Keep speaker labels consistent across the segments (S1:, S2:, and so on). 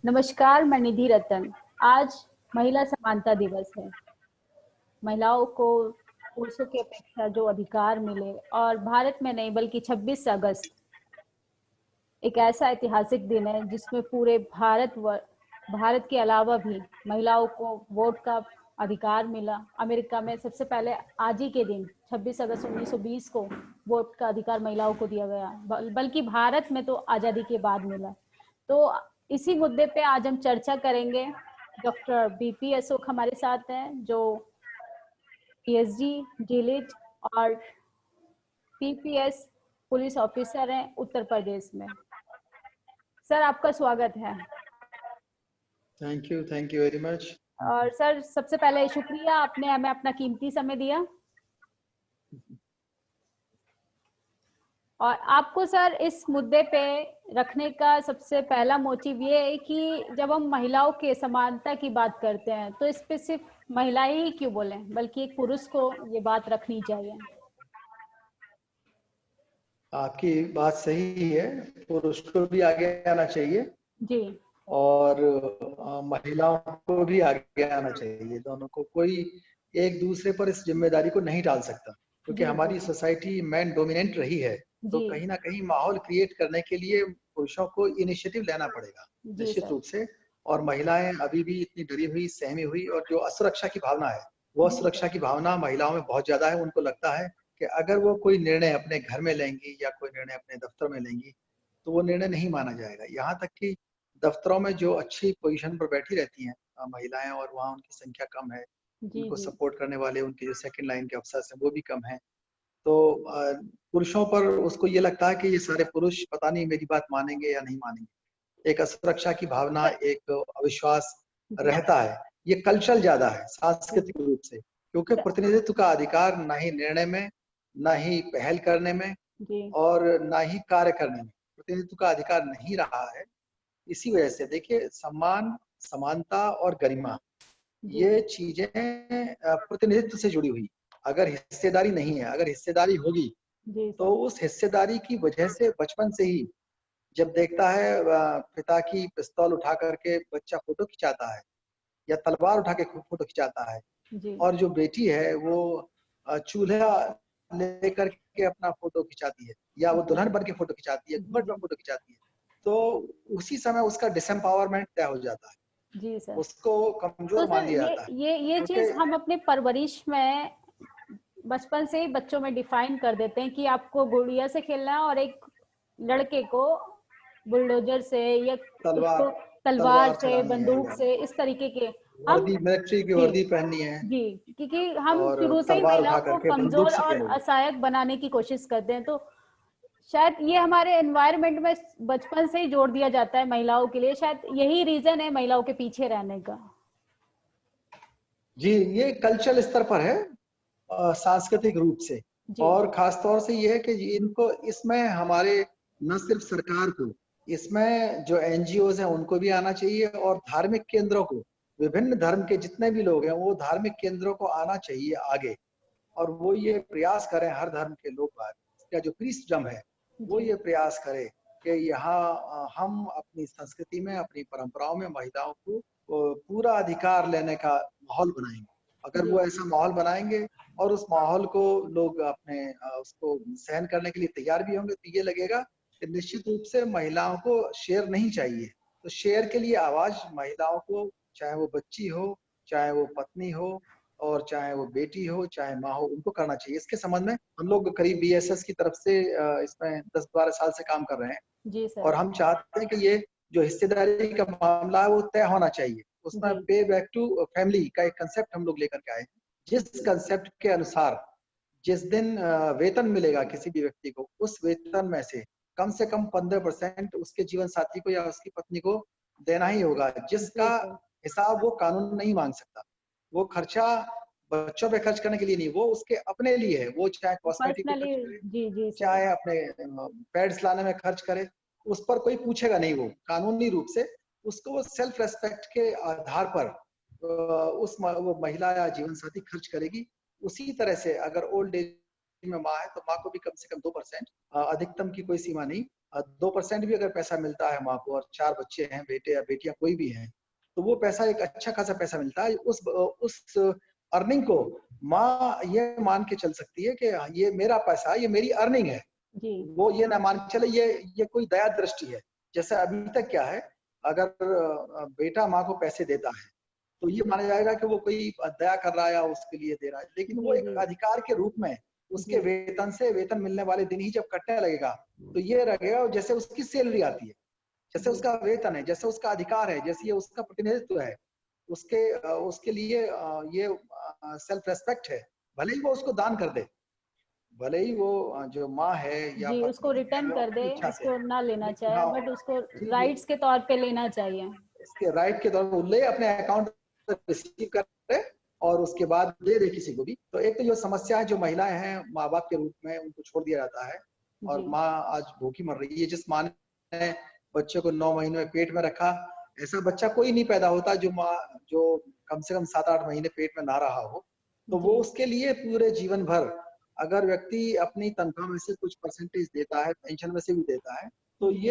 S1: नमस्कार, मैं निधि रतन। आज महिला समानता दिवस है। महिलाओं को पुरुषों की अपेक्षा जो अधिकार मिले, और भारत में नहीं बल्कि 26 अगस्त एक ऐसा ऐतिहासिक दिन है जिसमें पूरे भारत के अलावा भी महिलाओं को वोट का अधिकार मिला। अमेरिका में सबसे पहले आज ही के दिन 26 अगस्त 1920 को वोट का अधिकार महिलाओं को दिया गया, बल्कि भारत में तो आज़ादी के बाद मिला। तो इसी मुद्दे पे आज हम चर्चा करेंगे। डॉक्टर बीपी अशोक हमारे साथ हैं, जो पीएचडी डीलिट और पीपीएस पुलिस ऑफिसर हैं उत्तर प्रदेश में। सर, आपका स्वागत है।
S2: Thank you very much.
S1: और सर, सबसे पहले शुक्रिया, आपने हमें अपना कीमती समय दिया। और आपको सर इस मुद्दे पे रखने का सबसे पहला मोटिव ये है कि जब हम महिलाओं के समानता की बात करते हैं तो इस पे सिर्फ महिला ही क्यों बोलें, बल्कि एक पुरुष को ये बात रखनी चाहिए।
S2: आपकी बात सही है, पुरुष को भी आगे आना चाहिए
S1: जी।
S2: और महिलाओं को भी आगे आना चाहिए। दोनों को, कोई एक दूसरे पर इस जिम्मेदारी को नहीं डाल सकता, क्योंकि
S1: जी
S2: हमारी
S1: जी
S2: सोसाइटी मैन डोमिनेंट रही है। तो
S1: जी
S2: कहीं ना कहीं माहौल क्रिएट करने के लिए पुरुषों को इनिशिएटिव लेना पड़ेगा
S1: जी
S2: निश्चित
S1: सर।
S2: रूप से। और महिलाएं अभी भी इतनी डरी हुई, सहमी हुई, और जो असुरक्षा की भावना है, वो
S1: जी
S2: असुरक्षा
S1: सर।
S2: की भावना महिलाओं में बहुत ज्यादा है। उनको लगता है कि अगर वो कोई निर्णय अपने घर में लेंगी या कोई निर्णय अपने दफ्तर में लेंगी तो वो निर्णय नहीं माना जाएगा। यहाँ तक कि दफ्तरों में जो अच्छी पोजीशन पर बैठी रहती हैं महिलाएं, और वहाँ उनकी संख्या कम है,
S1: जी
S2: उनको
S1: जी
S2: सपोर्ट करने वाले उनके जो सेकंड लाइन के अफसर हैं वो भी कम है। तो पुरुषों पर उसको ये लगता है कि ये सारे पुरुष पता नहीं मेरी बात मानेंगे या नहीं मानेंगे। एक असुरक्षा की भावना, एक अविश्वास
S1: जी
S2: रहता है। ये कल्चरल ज्यादा है सांस्कृतिक रूप से, क्योंकि प्रतिनिधित्व का अधिकार ना ही निर्णय में, ना ही पहल करने में,
S1: जी
S2: और ना ही कार्य करने में प्रतिनिधित्व का अधिकार नहीं रहा है। इसी वजह से देखिए, सम्मान, समानता और गरिमा,
S1: जी
S2: ये चीजें प्रतिनिधित्व से जुड़ी हुई। अगर हिस्सेदारी नहीं है, अगर हिस्सेदारी होगी
S1: जी
S2: तो
S1: सर।
S2: उस हिस्सेदारी की वजह से बचपन से ही जब देखता है पिता की पिस्तौल उठा करके बच्चा फोटो खिंचाता है या तलवार उठा के फोटो खिंचाता है,
S1: जी
S2: और जो बेटी है वो चूल्हा लेकर के अपना फोटो खिंचाती है, या वो
S1: जी
S2: दुल्हन बन के फोटो खिंचाती है,
S1: जी
S2: घूंघट में
S1: जी
S2: फोटो खिंचाती है, तो उसी समय उसका डिसएम्पावरमेंट तय हो जाता है,
S1: जी सर।
S2: उसको
S1: तो
S2: कमजोर मान
S1: सर,
S2: लिया
S1: ये
S2: जाता है।
S1: ये ये
S2: क्योंकि
S1: चीज हम अपने परवरिश में बचपन से ही बच्चों में डिफाइन कर देते हैं कि आपको गुड़िया से खेलना है, और एक लड़के को बुलडोजर से या
S2: तलवार
S1: उसको तलवार
S2: तलवार
S1: से,
S2: चलानी है,
S1: बंदूक
S2: या
S1: से, इस तरीके के हम।
S2: वर्दी, मिलिट्री की
S1: जी
S2: वर्दी पहननी है,
S1: जी। क्योंकि हम
S2: और
S1: शुरू से ही
S2: तलवार
S1: महिलाओं
S2: उठा
S1: को
S2: करके बंदूक
S1: कमजोर
S2: से
S1: और
S2: खेलोगे।
S1: असहायक बनाने की कोशिश करते हैं। तो शायद ये हमारे एनवायरनमेंट में बचपन से ही जोड़ दिया जाता है महिलाओं के लिए। शायद यही रीजन है महिलाओं के पीछे रहने का।
S2: जी, ये कल्चरल स्तर पर है, सांस्कृतिक रूप से।
S1: जी
S2: और खास तौर से ये है कि इनको, इसमें हमारे न सिर्फ सरकार को, इसमें जो एनजीओज हैं उनको भी आना चाहिए, और धार्मिक केंद्रों को, विभिन्न धर्म के जितने भी लोग हैं वो धार्मिक केंद्रों को आना चाहिए आगे। और वो ये प्रयास करें, हर धर्म के लोग बाग का जो क्रिस्टडम है वो
S1: जी
S2: ये प्रयास करे कि यहाँ हम अपनी संस्कृति में, अपनी परंपराओं में महिलाओं को पूरा अधिकार लेने का माहौल बनाएंगे। अगर
S1: जी
S2: वो ऐसा माहौल बनाएंगे और उस माहौल को लोग अपने उसको सहन करने के लिए तैयार भी होंगे, तो ये लगेगा कि निश्चित रूप से महिलाओं को शेर नहीं चाहिए। तो शेर के लिए आवाज महिलाओं को, चाहे वो बच्ची हो, चाहे वो पत्नी हो, और चाहे वो बेटी हो, चाहे माँ हो, उनको करना चाहिए। इसके संबंध में हम लोग करीब बीएसएस की तरफ से इसमें 10-12 साल से काम कर रहे हैं,
S1: जी
S2: और
S1: सर।
S2: हम चाहते हैं कि ये जो हिस्सेदारी का मामला है वो तय होना चाहिए। उसमें
S1: जी
S2: पे बैक टू फैमिली का एक कंसेप्ट हम लोग लेकर के आए हैं, जिस कंसेप्ट के अनुसार जिस दिन वेतन मिलेगा किसी भी व्यक्ति को, उस वेतन में से कम 15% उसके जीवन साथी को या उसकी पत्नी को देना ही होगा,
S1: जी
S2: जिसका
S1: सर।
S2: हिसाब वो कानून नहीं मांग सकता। वो खर्चा बच्चों पे खर्च करने के लिए नहीं, वो उसके अपने लिए है। वो चाहे कॉस्मेटिक पे
S1: पर्सनली।
S2: खर्च करे,
S1: जी जी सर।
S2: चाहे अपने पैड्स लाने में खर्च करे, उस पर कोई पूछेगा नहीं। वो कानूनी रूप से उसको, वो सेल्फ रेस्पेक्ट के आधार पर वो महिला या जीवन साथी खर्च करेगी। उसी तरह से अगर ओल्ड एज में माँ है तो माँ को भी कम से कम 2%, अधिकतम की कोई सीमा नहीं, 2% भी अगर पैसा मिलता है माँ को और 4 बच्चे हैं, बेटे या बेटियां कोई भी हैं, तो वो पैसा एक अच्छा खासा पैसा मिलता है। उस अर्निंग को माँ ये मान के चल सकती है कि ये मेरा पैसा है, ये मेरी अर्निंग है।
S1: जी
S2: वो ये ना मान के चले ये कोई दया दृष्टि है। जैसे अभी तक क्या है, अगर बेटा माँ को पैसे देता है तो ये माना जाएगा कि वो कोई दया कर रहा है या उसके लिए दे रहा है, लेकिन वो
S1: जी
S2: एक
S1: जी
S2: अधिकार के रूप में उसके
S1: जी
S2: वेतन से, वेतन मिलने वाले दिन ही जब कटने लगेगा तो ये लगेगा जैसे उसकी सैलरी आती है, जैसे
S1: जी
S2: उसका वेतन है, जैसे उसका अधिकार है, जैसे ये उसका प्रतिनिधित्व है। उसके लिए ये सेल्फ रेस्पेक्ट है। भले ही वो उसको दान कर दे, भले ही वो जो माँ है या
S1: जी, उसको
S2: पत्नी है
S1: रिटर्न
S2: वो
S1: कर दे,
S2: अपनी इच्छा से,
S1: उसको ना लेना
S2: लेकिन
S1: चाहे,
S2: हाँ,
S1: बट उसको
S2: जी जी,
S1: राइट्स के तौर पे लेना चाहिए।
S2: इसके राइट के तौर पर ले, अपने अकाउंट पर रिसीव करे और उसके बाद दे दे किसी को भी। तो एक तो जो समस्या है, जो महिलाएं हैं माँ बाप के रूप में उनको छोड़ दिया जाता है और
S1: जी
S2: माँ आज भूखी मर रही है। जिस माँ ने बच्चे को 9 महीने में पेट में रखा, ऐसा बच्चा कोई नहीं पैदा होता जो कम से कम 7-8 महीने पेट में ना रहा हो। तो वो
S1: जी
S2: उसके लिए पूरे जीवन भर, अगर व्यक्ति अपनी तनख्वाह में से कुछ परसेंटेज देता है, पेंशन में से भी देता है, तो
S1: जी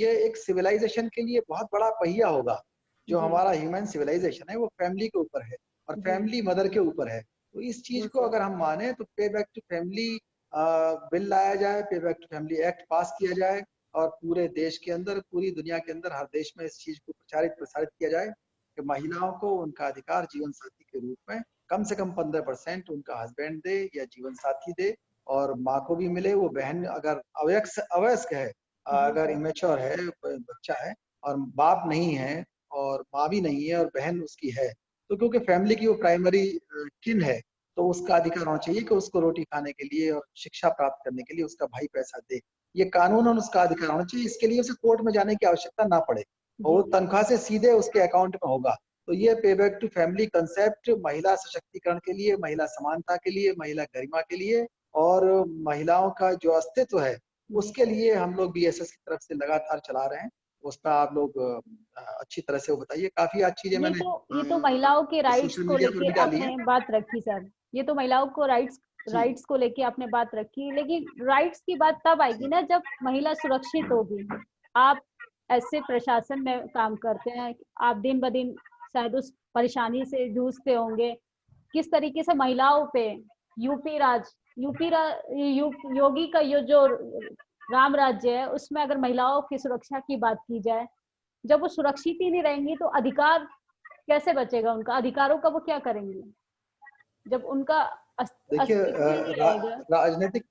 S2: ये एक सिविलाइजेशन के लिए बहुत बड़ा पहिया होगा। जो
S1: जी
S2: हमारा ह्यूमन सिविलाइजेशन है वो फैमिली के ऊपर है और
S1: जी
S2: फैमिली मदर के ऊपर है। तो इस चीज
S1: जी
S2: को
S1: सर।
S2: अगर हम माने तो पे बैक टू फैमिली बिल लाया जाए, pay back to family act pass किया जाए और पूरे देश के अंदर, पूरी दुनिया के अंदर, हर देश में इस चीज को प्रचारित प्रसारित किया जाए कि महिलाओं को उनका अधिकार जीवन साथी के रूप में कम से कम 15% उनका हस्बैंड दे या जीवन साथी दे, और माँ को भी मिले। वो बहन अगर अवयस्क है,
S1: जी
S2: अगर
S1: सर।
S2: इमेच्योर है, बच्चा है और बाप नहीं है और माँ भी नहीं है और बहन उसकी है, तो क्योंकि फैमिली की वो प्राइमरी किन है, तो उसका अधिकार होना चाहिए कि उसको रोटी खाने के लिए और शिक्षा प्राप्त करने के लिए उसका भाई पैसा दे। ये कानूनन उसका अधिकार होना चाहिए, इसके लिए उसे कोर्ट में जाने की आवश्यकता ना पड़े और
S1: जी
S2: वो
S1: जी
S2: तनख्वाह से सीधे उसके अकाउंट में होगा। तो ये पे बैक टू फैमिली कंसेप्ट महिला सशक्तिकरण के लिए, महिला समानता के लिए, महिला गरिमा के लिए और महिलाओं का जो अस्तित्व है
S1: जी
S2: उसके
S1: सर।
S2: लिए हम लोग बीएसएस की तरफ से लगातार चला रहे हैं। उसका आप लोग अच्छी तरह से वो बताइए। काफी आज चीजें मैंने
S1: ये तो महिलाओं के राइट्स
S2: सोशल
S1: को
S2: मीडिया पर
S1: लेके
S2: भी डाली है।
S1: आपने बात रखी सर। ये तो महिलाओं को राइट्स
S2: जी
S1: राइट्स को लेके आपने बात रखी, लेकिन राइट्स की बात तब आएगी
S2: जी
S1: ना जब महिला सुरक्षित होगी। आप ऐसे प्रशासन में काम करते हैं, आप दिन ब दिन शायद उस परेशानी से जूझते होंगे। किस तरीके से महिलाओं पे यूपी राज यूपी रा, यू, योगी का ये जो राम राज्य है उसमें अगर महिलाओं की सुरक्षा की बात की जाए, जब वो सुरक्षित ही नहीं रहेंगी तो अधिकार कैसे बचेगा उनका? अधिकारों का वो क्या करेंगी जब उनका
S2: देखिए,
S1: अस्तित्व ही नहीं रहेगा?
S2: राजनीतिक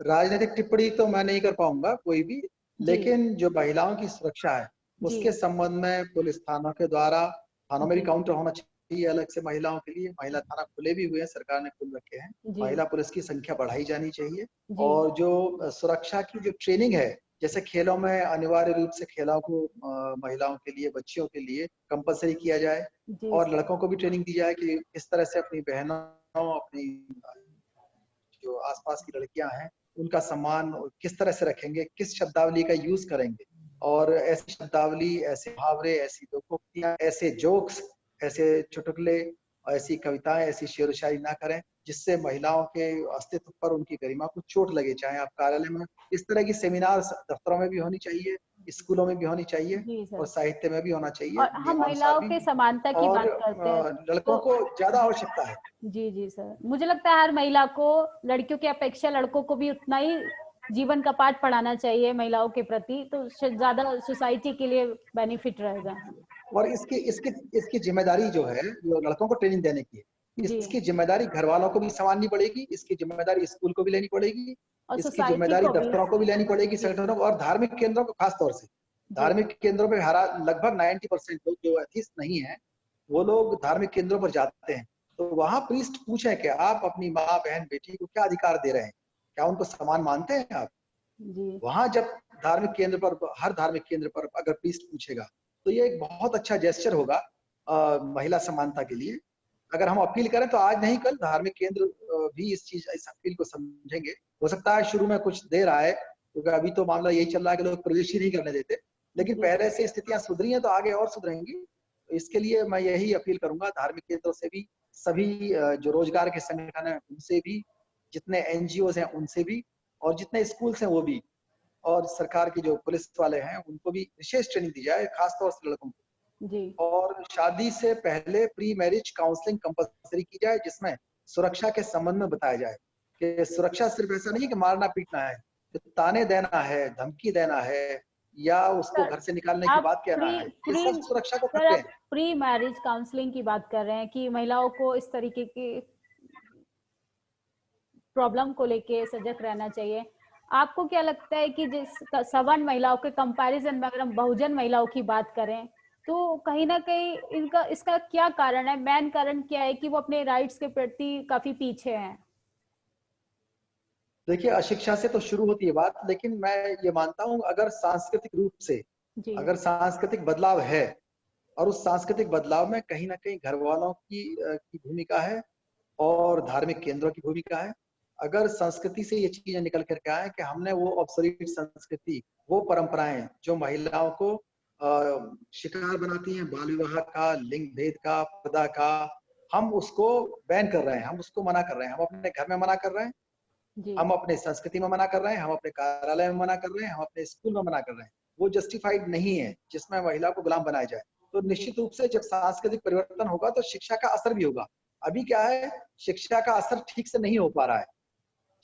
S2: राजनीतिक टिप्पणी तो मैं नहीं कर पाऊंगा कोई भी,
S1: जी
S2: लेकिन जो महिलाओं की सुरक्षा है
S1: जी
S2: उसके संबंध में पुलिस थानों के द्वारा, थानों में भी
S1: जी
S2: काउंटर होना चाहिए अलग से महिलाओं के लिए। महिला थाना खुले भी हुए हैं, सरकार ने खुल रखे हैं।
S1: जी
S2: महिला पुलिस की संख्या बढ़ाई जानी चाहिए
S1: जी
S2: और जो सुरक्षा की जो ट्रेनिंग है, जैसे खेलों में अनिवार्य रूप से खेलों को महिलाओं के लिए, बच्चियों के लिए कंपलसरी किया जाए
S1: जी
S2: और
S1: सर।
S2: लड़कों को भी ट्रेनिंग दी जाए कि किस तरह से अपनी बहनों, अपनी जो आसपास की लड़कियां हैं उनका सम्मान किस तरह से रखेंगे, किस शब्दावली का यूज करेंगे और ऐसी शब्दावली, ऐसे मुहावरे, ऐसी लोकोक्तियां, ऐसे जोक्स, ऐसे चुटकुले, ऐसी कविताएं, ऐसी शेर शायरी ना करें जिससे महिलाओं के अस्तित्व पर, उनकी गरिमा को चोट लगे। चाहे आप कार्यालय में, इस तरह की सेमिनार दफ्तरों में भी होनी चाहिए, स्कूलों में भी होनी चाहिए
S1: जी
S2: और
S1: सर।
S2: साहित्य में भी होना चाहिए
S1: और हम
S2: नियमानुसार
S1: महिलाओं
S2: भी।
S1: के समानता की
S2: और
S1: बात करते हैं
S2: लड़कों
S1: तो
S2: को ज्यादा आवश्यकता है।
S1: जी जी सर, मुझे लगता है हर महिला को लड़कियों की अपेक्षा लड़कों को भी उतना ही जीवन का पाठ पढ़ाना चाहिए महिलाओं के प्रति, तो ज्यादा सोसाइटी के लिए बेनिफिट रहेगा।
S2: और इसकी इसकी इसकी जिम्मेदारी जो है, जो लड़कों को ट्रेनिंग देने की है,
S1: जी।
S2: इसकी जिम्मेदारी घर वालों को भी संभालनी पड़ेगी, इसकी जिम्मेदारी स्कूल को भी लेनी पड़ेगी,
S1: और
S2: इसकी
S1: सोसाइटी
S2: जिम्मेदारी
S1: को भी।
S2: दफ्तरों को भी लेनी पड़ेगी,
S1: जी
S2: संगठनों को और धार्मिक केंद्रों को खास तौर से।
S1: जी
S2: धार्मिक केंद्रों पे हरा लगभग 90% लोग जो एथिस्ट नहीं है, वो लोग धार्मिक केंद्रों पर जाते हैं। तो वहां प्रीस्ट पूछे कि आप अपनी माँ, बहन, बेटी को क्या अधिकार दे रहे हैं, क्या उनको समान मानते हैं आप?
S1: जी
S2: वहां जब धार्मिक केंद्र पर, हर धार्मिक केंद्र पर अगर प्रीस्ट पूछेगा तो ये एक बहुत अच्छा जेस्चर होगा महिला समानता के लिए। अगर हम अपील करें तो आज नहीं कल धार्मिक केंद्र भी इस अपील को समझेंगे। हो सकता है शुरू में कुछ देर आए, क्योंकि अभी तो मामला यही चल रहा है कि लोग प्रवेश ही नहीं करने देते, लेकिन
S1: जी
S2: पहले से स्थितियां सुधरी हैं तो आगे और सुधरेंगी। तो इसके लिए मैं यही अपील करूंगा धार्मिक केंद्रों से भी, सभी जो रोजगार के संगठन है उनसे भी, जितने एनजीओज हैं उनसे भी, और जितने स्कूल्स हैं वो भी, और सरकार की जो पुलिस वाले हैं उनको भी विशेष ट्रेनिंग दी जाए, खासतौर से लड़कों को।
S1: जी
S2: और शादी से पहले प्री मैरिज काउंसलिंग कंपलसरी की जाए, जिसमें सुरक्षा के संबंध में बताया जाए कि सुरक्षा सिर्फ ऐसा नहीं कि मारना पीटना है, तो ताने देना है, धमकी देना है, या उसको
S1: सर,
S2: घर से निकालने की
S1: आप
S2: बात कहना
S1: प्री
S2: है, ये
S1: प्री
S2: सब सुरक्षा को
S1: सर
S2: खतरे
S1: आप
S2: हैं।
S1: प्री मैरिज काउंसलिंग की बात कर रहे हैं कि महिलाओं को इस तरीके की प्रॉब्लम को लेके सजग रहना चाहिए। आपको क्या लगता है कि जिस सवर्ण महिलाओं के कंपैरिजन में अगर हम बहुजन महिलाओं की बात करें, तो कहीं ना कहीं इनका इसका क्या कारण है? मेन कारण क्या है कि वो अपने राइट्स के प्रति काफी पीछे हैं?
S2: देखिए, अशिक्षा से तो शुरू होती है बात, लेकिन मैं ये मानता हूँ अगर सांस्कृतिक रूप से
S1: जी
S2: अगर सांस्कृतिक बदलाव है, और उस सांस्कृतिक बदलाव में कहीं ना कहीं घर वालों की भूमिका है, और धार्मिक केंद्रों की भूमिका है। अगर संस्कृति से ये चीजें निकल करके आए कि हमने वो ऑब्सोलीट संस्कृति, वो परंपराएं जो महिलाओं को शिकार बनाती हैं बाल विवाह का, लिंग भेद का, प्रथा का, हम उसको बैन कर रहे हैं, हम उसको मना कर रहे हैं, हम अपने घर में मना कर रहे हैं,
S1: जी
S2: हम अपने संस्कृति में मना कर रहे हैं, हम अपने कार्यालय में मना कर रहे हैं, हम अपने स्कूल में मना कर रहे हैं। वो जस्टिफाइड नहीं है जिसमें महिला को गुलाम बनाया जाए। तो
S1: जी
S2: निश्चित रूप से जब सांस्कृतिक परिवर्तन होगा तो शिक्षा का असर भी होगा। अभी क्या है, शिक्षा का असर ठीक से नहीं हो पा रहा है।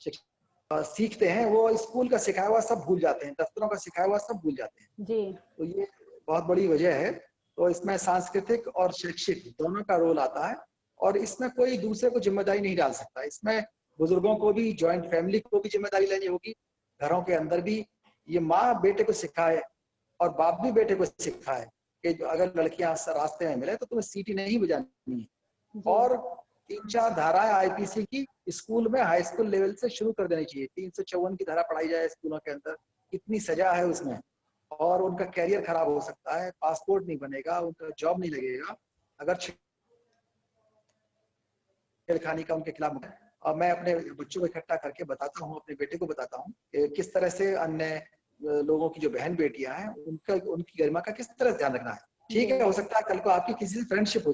S2: सीखते हैं, वो स्कूल का सिखाया हुआ सब भूल जाते हैं, दफ्तरों का सिखाया हुआ सब भूल जाते हैं।
S1: जी
S2: तो ये बहुत बड़ी वजह है। तो इसमें सांस्कृतिक और शैक्षिक दोनों का रोल आता है, और इसमें कोई दूसरे को जिम्मेदारी नहीं डाल सकता। इसमें बुजुर्गों को भी, ज्वाइंट फैमिली को भी जिम्मेदारी लेनी होगी, घरों के अंदर भी। ये माँ बेटे को सिखाए और बाप भी बेटे को सिखाए कि अगर लड़कियां रास्ते में मिले तो तुम्हें सीटी नहीं बजानी है।
S1: जी
S2: और 3-4 धाराएं आईपीसी की स्कूल में, हाई स्कूल लेवल से शुरू कर देनी चाहिए। 354 की धारा पढ़ाई जाए स्कूलों के अंदर, इतनी सजा है उसमें, और उनका कैरियर खराब हो सकता है, पासपोर्ट नहीं बनेगा, उनका जॉब नहीं लगेगा अगर छेड़खानी का उनके खिलाफ। और मैं अपने बच्चों को इकट्ठा करके बताता हूँ, अपने बेटे को बताता हूँ कि किस तरह से अन्य लोगों की जो बहन बेटियां हैं उनका, उनकी गरिमा का किस तरह से ध्यान रखना है। ठीक
S1: जी
S2: है, हो सकता है कल को आपकी किसी से फ्रेंडशिप हो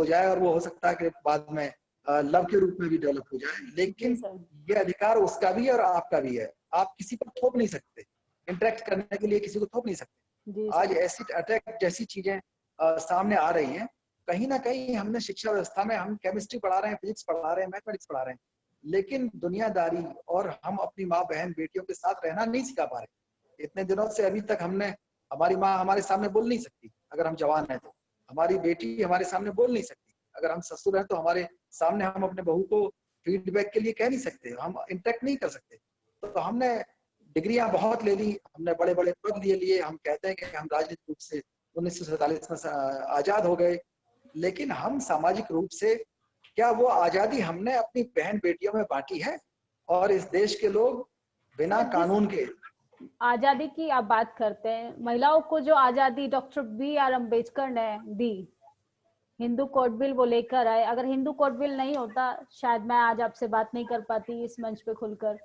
S2: जाए, और वो हो सकता है कि बाद में लव के रूप में भी डेवलप हो जाए,
S1: जी
S2: लेकिन
S1: सर
S2: ये अधिकार उसका भी है और आपका भी है। आप किसी पर थोप नहीं सकते, इंटरेक्ट करने के लिए किसी को थोप नहीं
S1: जी
S2: सकते। आज
S1: सर
S2: एसिड अटैक जैसी चीजें सामने आ रही हैं। कहीं ना कहीं हमने शिक्षा व्यवस्था में हम केमिस्ट्री पढ़ा रहे हैं, फिजिक्स पढ़ा रहे हैं, मैथमेटिक्स पढ़ा रहे हैं, लेकिन दुनियादारी और हम अपनी माँ बहन बेटियों के साथ रहना नहीं सिखा पा रहे। इतने दिनों से अभी तक हमने, हमारी माँ हमारे सामने बोल नहीं सकती अगर हम जवान हैं, तो हमारी बेटी हमारे सामने बोल नहीं सकती, अगर हम ससुर हैं तो हमारे सामने हम अपने बहू को फीडबैक के लिए कह नहीं सकते, हम इंटरेक्ट नहीं कर सकते। तो हमने डिग्रियां बहुत ले ली, हमने बड़े बड़े पद लिए, हम कहते हैं कि हम राजनीतिक रूप से 1947 में आजाद हो गए, लेकिन हम सामाजिक रूप से क्या वो आजादी हमने अपनी बहन बेटियों में बांटी है? और इस देश के लोग बिना
S1: सर जिस
S2: कानून के,
S1: आजादी की आप बात करते हैं, महिलाओं को जो आजादी डॉक्टर बी आर अम्बेडकर ने दी, हिंदू कोड बिल वो लेकर आए, अगर हिंदू कोड बिल नहीं होता शायद मैं आज आपसे बात नहीं कर पाती इस मंच पे खुलकर,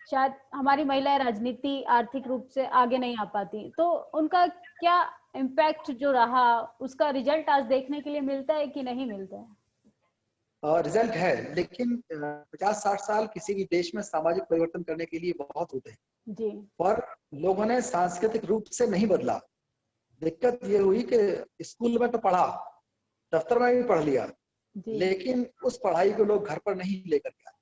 S1: शायद हमारी महिलाएं राजनीति आर्थिक रूप से आगे नहीं आ पाती। तो उनका क्या इम्पैक्ट जो रहा, उसका रिजल्ट आज देखने के लिए मिलता है कि नहीं मिलता है?
S2: रिजल्ट है, लेकिन 50-60 साल किसी भी देश में सामाजिक परिवर्तन करने के लिए बहुत होते हैं,
S1: जी
S2: पर लोगों ने सांस्कृतिक रूप से नहीं बदला। दिक्कत ये हुई कि स्कूल में तो पढ़ा, दफ्तर में भी पढ़ लिया,
S1: जी
S2: लेकिन उस पढ़ाई को लोग घर पर नहीं लेकर के आए।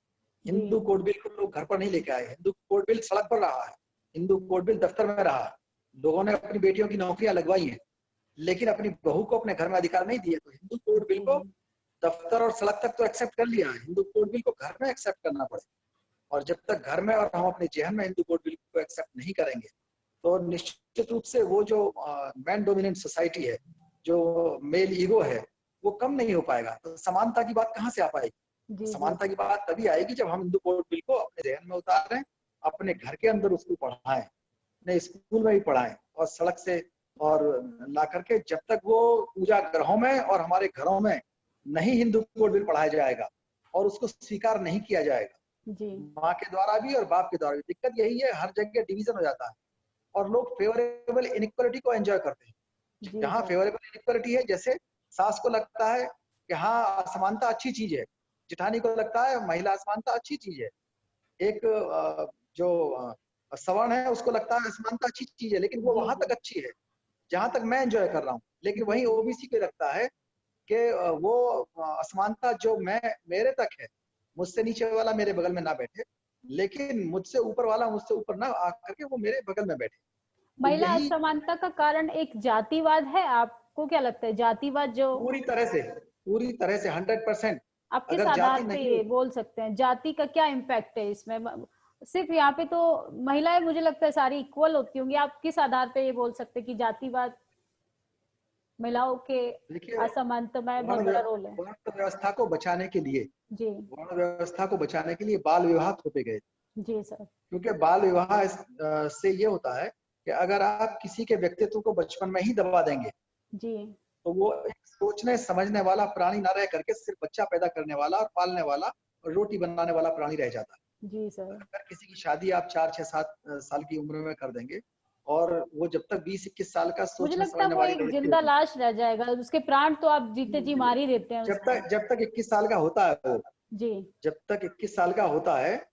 S1: जी
S2: हिंदू कोड बिल को लोग घर पर नहीं लेकर आए। हिंदू कोड बिल सड़क पर रहा है, हिंदू कोड बिल दफ्तर में रहा, लोगों ने अपनी बेटियों की नौकरियां लगवाई हैं, लेकिन अपनी बहू को अपने घर में अधिकार नहीं दिए। तो हिंदू कोड बिल
S1: जी
S2: को दफ्तर और सड़क तक तो एक्सेप्ट कर लिया है, हिंदू कोड बिल को घर में एक्सेप्ट करना पड़े। और जब तक घर में और हम अपने जहन में हिंदू कोड बिल को एक्सेप्ट नहीं करेंगे, तो निश्चित रूप से वो जो मैन डोमिनेंट सोसाइटी है, जो मेल ईगो है, वो कम नहीं हो पाएगा। तो समानता की बात कहाँ से आ पाएगी?
S1: जी जी
S2: समानता की बात तभी आएगी जब हम हिंदू कोड बिल को अपने जहन में उतारें, अपने घर के अंदर उसको पढ़ाएं, अपने स्कूल में भी पढ़ाएं, और सड़क से और ला करके, जब तक वो पूजा ग्रहों में और हमारे घरों में नहीं हिंदू कोड बिल पढ़ाया जाएगा और उसको स्वीकार नहीं किया जाएगा,
S1: जी
S2: माँ के द्वारा भी और बाप के द्वारा भी। दिक्कत यही है, हर जगह डिवीजन हो जाता है और लोग फेवरेबल इनइक्वालिटी को एंजॉय करते हैं।
S1: जी
S2: जहाँ
S1: सर
S2: फेवरेबल इनइक्वालिटी है, जैसे सास को लगता है कि हाँ असमानता अच्छी चीज है, जिठानी को लगता है महिला असमानता अच्छी चीज है। एक जो सवर्ण है उसको लगता है असमानता अच्छी चीज है, लेकिन वो
S1: जी
S2: वहां
S1: जी
S2: तक अच्छी है जहां तक मैं एंजॉय कर रहा हूँ। लेकिन
S1: जी
S2: वहीं ओबीसी को लगता है कि वो असमानता जो मैं मेरे तक है, मुझसे नीचे वाला मेरे बगल में ना बैठे, लेकिन मुझसे ऊपर वाला मुझसे ऊपर ना आकर के वो मेरे बगल में बैठे। तो
S1: महिला
S2: यही
S1: असमानता का कारण एक जातिवाद है, आपको क्या लगता है? जातिवाद जो
S2: पूरी तरह से 100%।
S1: आप किस
S2: अगर
S1: आधार
S2: जाति
S1: पे
S2: नहीं
S1: ये
S2: होती,
S1: बोल सकते हैं? जाति का क्या इम्पैक्ट है इसमें? सिर्फ यहाँ पे तो महिलाएं मुझे लगता है सारी इक्वल होती होंगी, आप किस आधार पे ये बोल सकते हैं कि जातिवाद महिलाओं के
S2: देखिए
S1: असमानता में बहुत
S2: वर्ण
S1: बड़ा रोल है?
S2: वर्ण व्यवस्था को बचाने के लिए
S1: जी
S2: वर्ण व्यवस्था को बचाने के लिए बाल विवाह थोपे गए।
S1: जी सर।
S2: क्योंकि बाल विवाह से ये होता है कि अगर आप किसी के व्यक्तित्व को बचपन में ही दबा देंगे,
S1: जी
S2: तो वो एक सोचने समझने वाला प्राणी ना रह करके सिर्फ बच्चा पैदा करने वाला और पालने वाला और रोटी बनाने वाला प्राणी रह जाता
S1: जी
S2: है।
S1: सर।
S2: अगर किसी की शादी आप 4 6 7 साल की उम्र में कर देंगे, और वो जब तक 20 21 साल का
S1: मुझे
S2: सोचने
S1: लगता है
S2: समझने
S1: वो
S2: वाली
S1: एक
S2: लड़की
S1: जिंदा
S2: होगी,
S1: लाश रह जाएगा, उसके प्राण तो आप जीते जी मार ही देते हैं उसको।
S2: जब तक 21 साल का होता है वो,
S1: जी
S2: जब तक 21 साल का होता है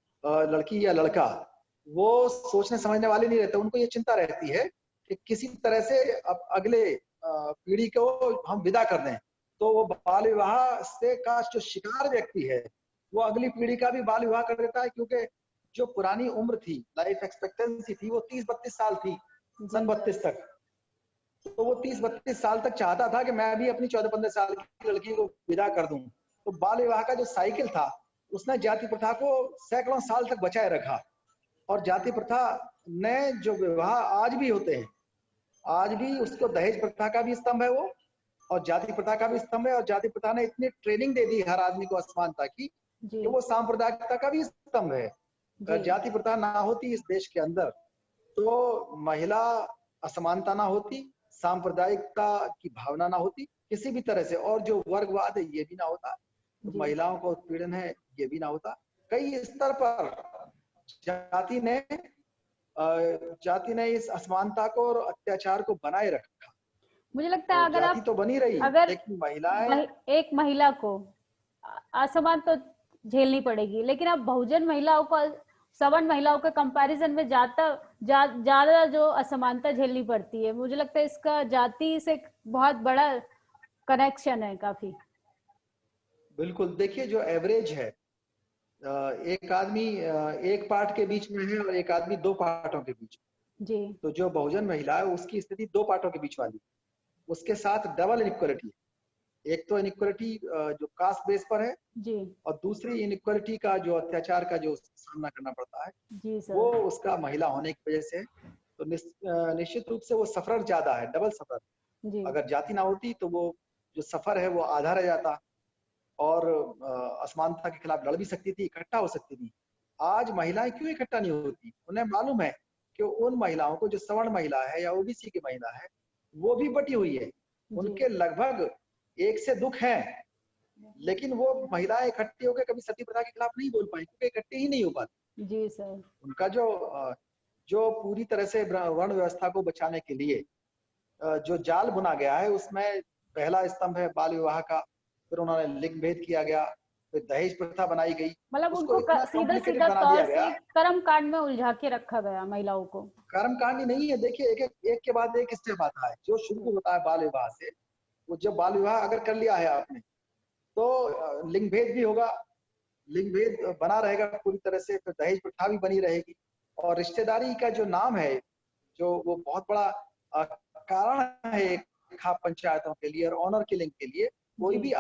S2: लड़की या लड़का, वो सोचने समझने वाले नहीं रहते। उनको ये चिंता रहती है कि किसी तरह से अब अगले पीढ़ी को हम विदा कर दें। तो वो बाल विवाह से का जो शिकार व्यक्ति है, वो अगली पीढ़ी का भी बाल विवाह कर देता है। क्योंकि जो पुरानी उम्र थी, लाइफ एक्सपेक्टेंसी थी, वो 30 32 साल थी,
S1: जी
S2: सन
S1: सर।
S2: 32 तक। तो वो 30 32 साल तक चाहता था कि मैं भी अपनी 14 15 साल की लड़की को विदा कर दूं। तो बाल विवाह का जो साइकिल था, उसने जाति प्रथा को सैकड़ों साल तक बचाए रखा। और जाति प्रथा ने जो विवाह आज भी होते हैं, आज भी उसको दहेज प्रथा का भी स्तंभ है वो, और जाति प्रथा का भी स्तंभ है। और जाति प्रथा ने इतनी ट्रेनिंग दे दी हर आदमी को असमानता की,
S1: जी
S2: कि वो सांप्रदायिकता का भी स्तंभ है।
S1: जी
S2: अगर जाति प्रथा ना होती इस देश के अंदर, तो महिला असमानता ना होती, सांप्रदायिकता की भावना ना होती किसी भी तरह से, और जो वर्गवाद है ये भी ना होता, तो
S1: जी
S2: महिलाओं का उत्पीड़न है ये भी ना होता। कई स्तर पर जाति ने इस असमानता को और अत्याचार को बनाए रखा।
S1: मुझे लगता है
S2: तो
S1: अगर
S2: जाति
S1: आप
S2: तो बनी रही,
S1: अगर
S2: लेकिन महिलाएं
S1: एक महिला को असमान तो झेलनी पड़ेगी, लेकिन अब बहुजन महिलाओं को सवर्ण महिलाओं के कंपैरिजन में ज्यादा जो असमानता झेलनी पड़ती है, मुझे लगता है इसका जाति से बहुत बड़ा कनेक्शन है काफी।
S2: बिल्कुल। देखिए जो एवरेज है, एक आदमी एक पार्ट के बीच में है और एक आदमी 2 पार्टों के बीच।
S1: जी
S2: तो जो बहुजन महिला है उसकी स्थिति 2 पार्टों के बीच वाली, उसके साथ डबल इनइक्वालिटी। एक तो इनइक्वालिटी जो कास्ट बेस पर है,
S1: जी
S2: और दूसरी इनइक्वालिटी का जो अत्याचार का जो सामना करना पड़ता है,
S1: जी
S2: वो
S1: सर।
S2: उसका महिला होने की वजह से। तो निश्चित रूप से वो सफर ज्यादा है, डबल सफर।
S1: जी
S2: अगर जाति ना होती तो वो जो सफर है वो आधा रह जाता, और असमानता के खिलाफ लड़ भी सकती थी, इकट्ठा हो सकती थी। आज महिलाएं क्यों इकट्ठा नहीं होती? उन्हें मालूम है कि उन महिलाओं को, जो सवर्ण महिला है या ओबीसी की महिला है, वो भी बटी हुई है।
S1: जी
S2: उनके लगभग एक से दुख है, लेकिन वो महिलाएं इकट्ठी होकर कभी सती प्रथा के खिलाफ नहीं बोल पाई, क्योंकि इकट्ठे ही नहीं हो पाती।
S1: जी सर।
S2: उनका जो पूरी तरह से वर्ण व्यवस्था को बचाने के लिए जो जाल बुना गया है, उसमें पहला स्तंभ है बाल विवाह का, फिर उन्होंने लिंग भेद किया गया, फिर दहेज प्रथा बनाई गई।
S1: मतलब
S2: उसको
S1: उनको
S2: इतना
S1: सीधा
S2: कॉम्प्लिकेटेड
S1: सीधा
S2: बना
S1: तौर
S2: दिया गया।
S1: से कर्म कांड में उलझा के रखा गया महिलाओं को।
S2: कर्म कांड नहीं है। देखिए एक के बाद एक स्टेप आता है। जो शुरू होता है बाल विवाह से, वो जब बाल विवाह अगर कर लिया है आपने, तो लिंग भेद भी होगा, लिंग भेद बना रहेगा पूरी तरह से, फिर दहेज प्रथा भी बनी रहेगी। और रिश्तेदारी का जो नाम है, जो वो बहुत बड़ा अ, कारण है एक खाप पंचायतों के लिए और ऑनर किलिंग के लिए। कोई
S1: जी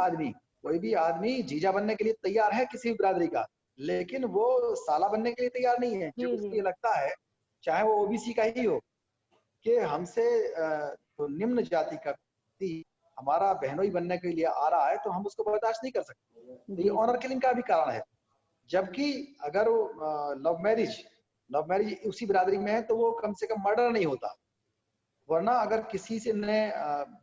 S2: कोई भी आदमी जीजा बनने के लिए तैयार है किसी भी बिरादरी का, लेकिन वो साला बनने के लिए तैयार नहीं है।
S1: जी
S2: जो
S1: जी
S2: उसको ये लगता है, चाहे वो ओबीसी का ही हो, कि हमसे तो निम्न जाति का व्यक्ति हमारा बहनोई बनने के लिए आ रहा है, तो हम उसको बर्दाश्त नहीं कर सकते। तो ये
S1: जी
S2: ऑनर
S1: सर।
S2: किलिंग का भी कारण है। जबकि अगर लव मैरिज उसी बिरादरी में है, तो वो कम से कम मर्डर नहीं होता। वरना अगर किसी से ने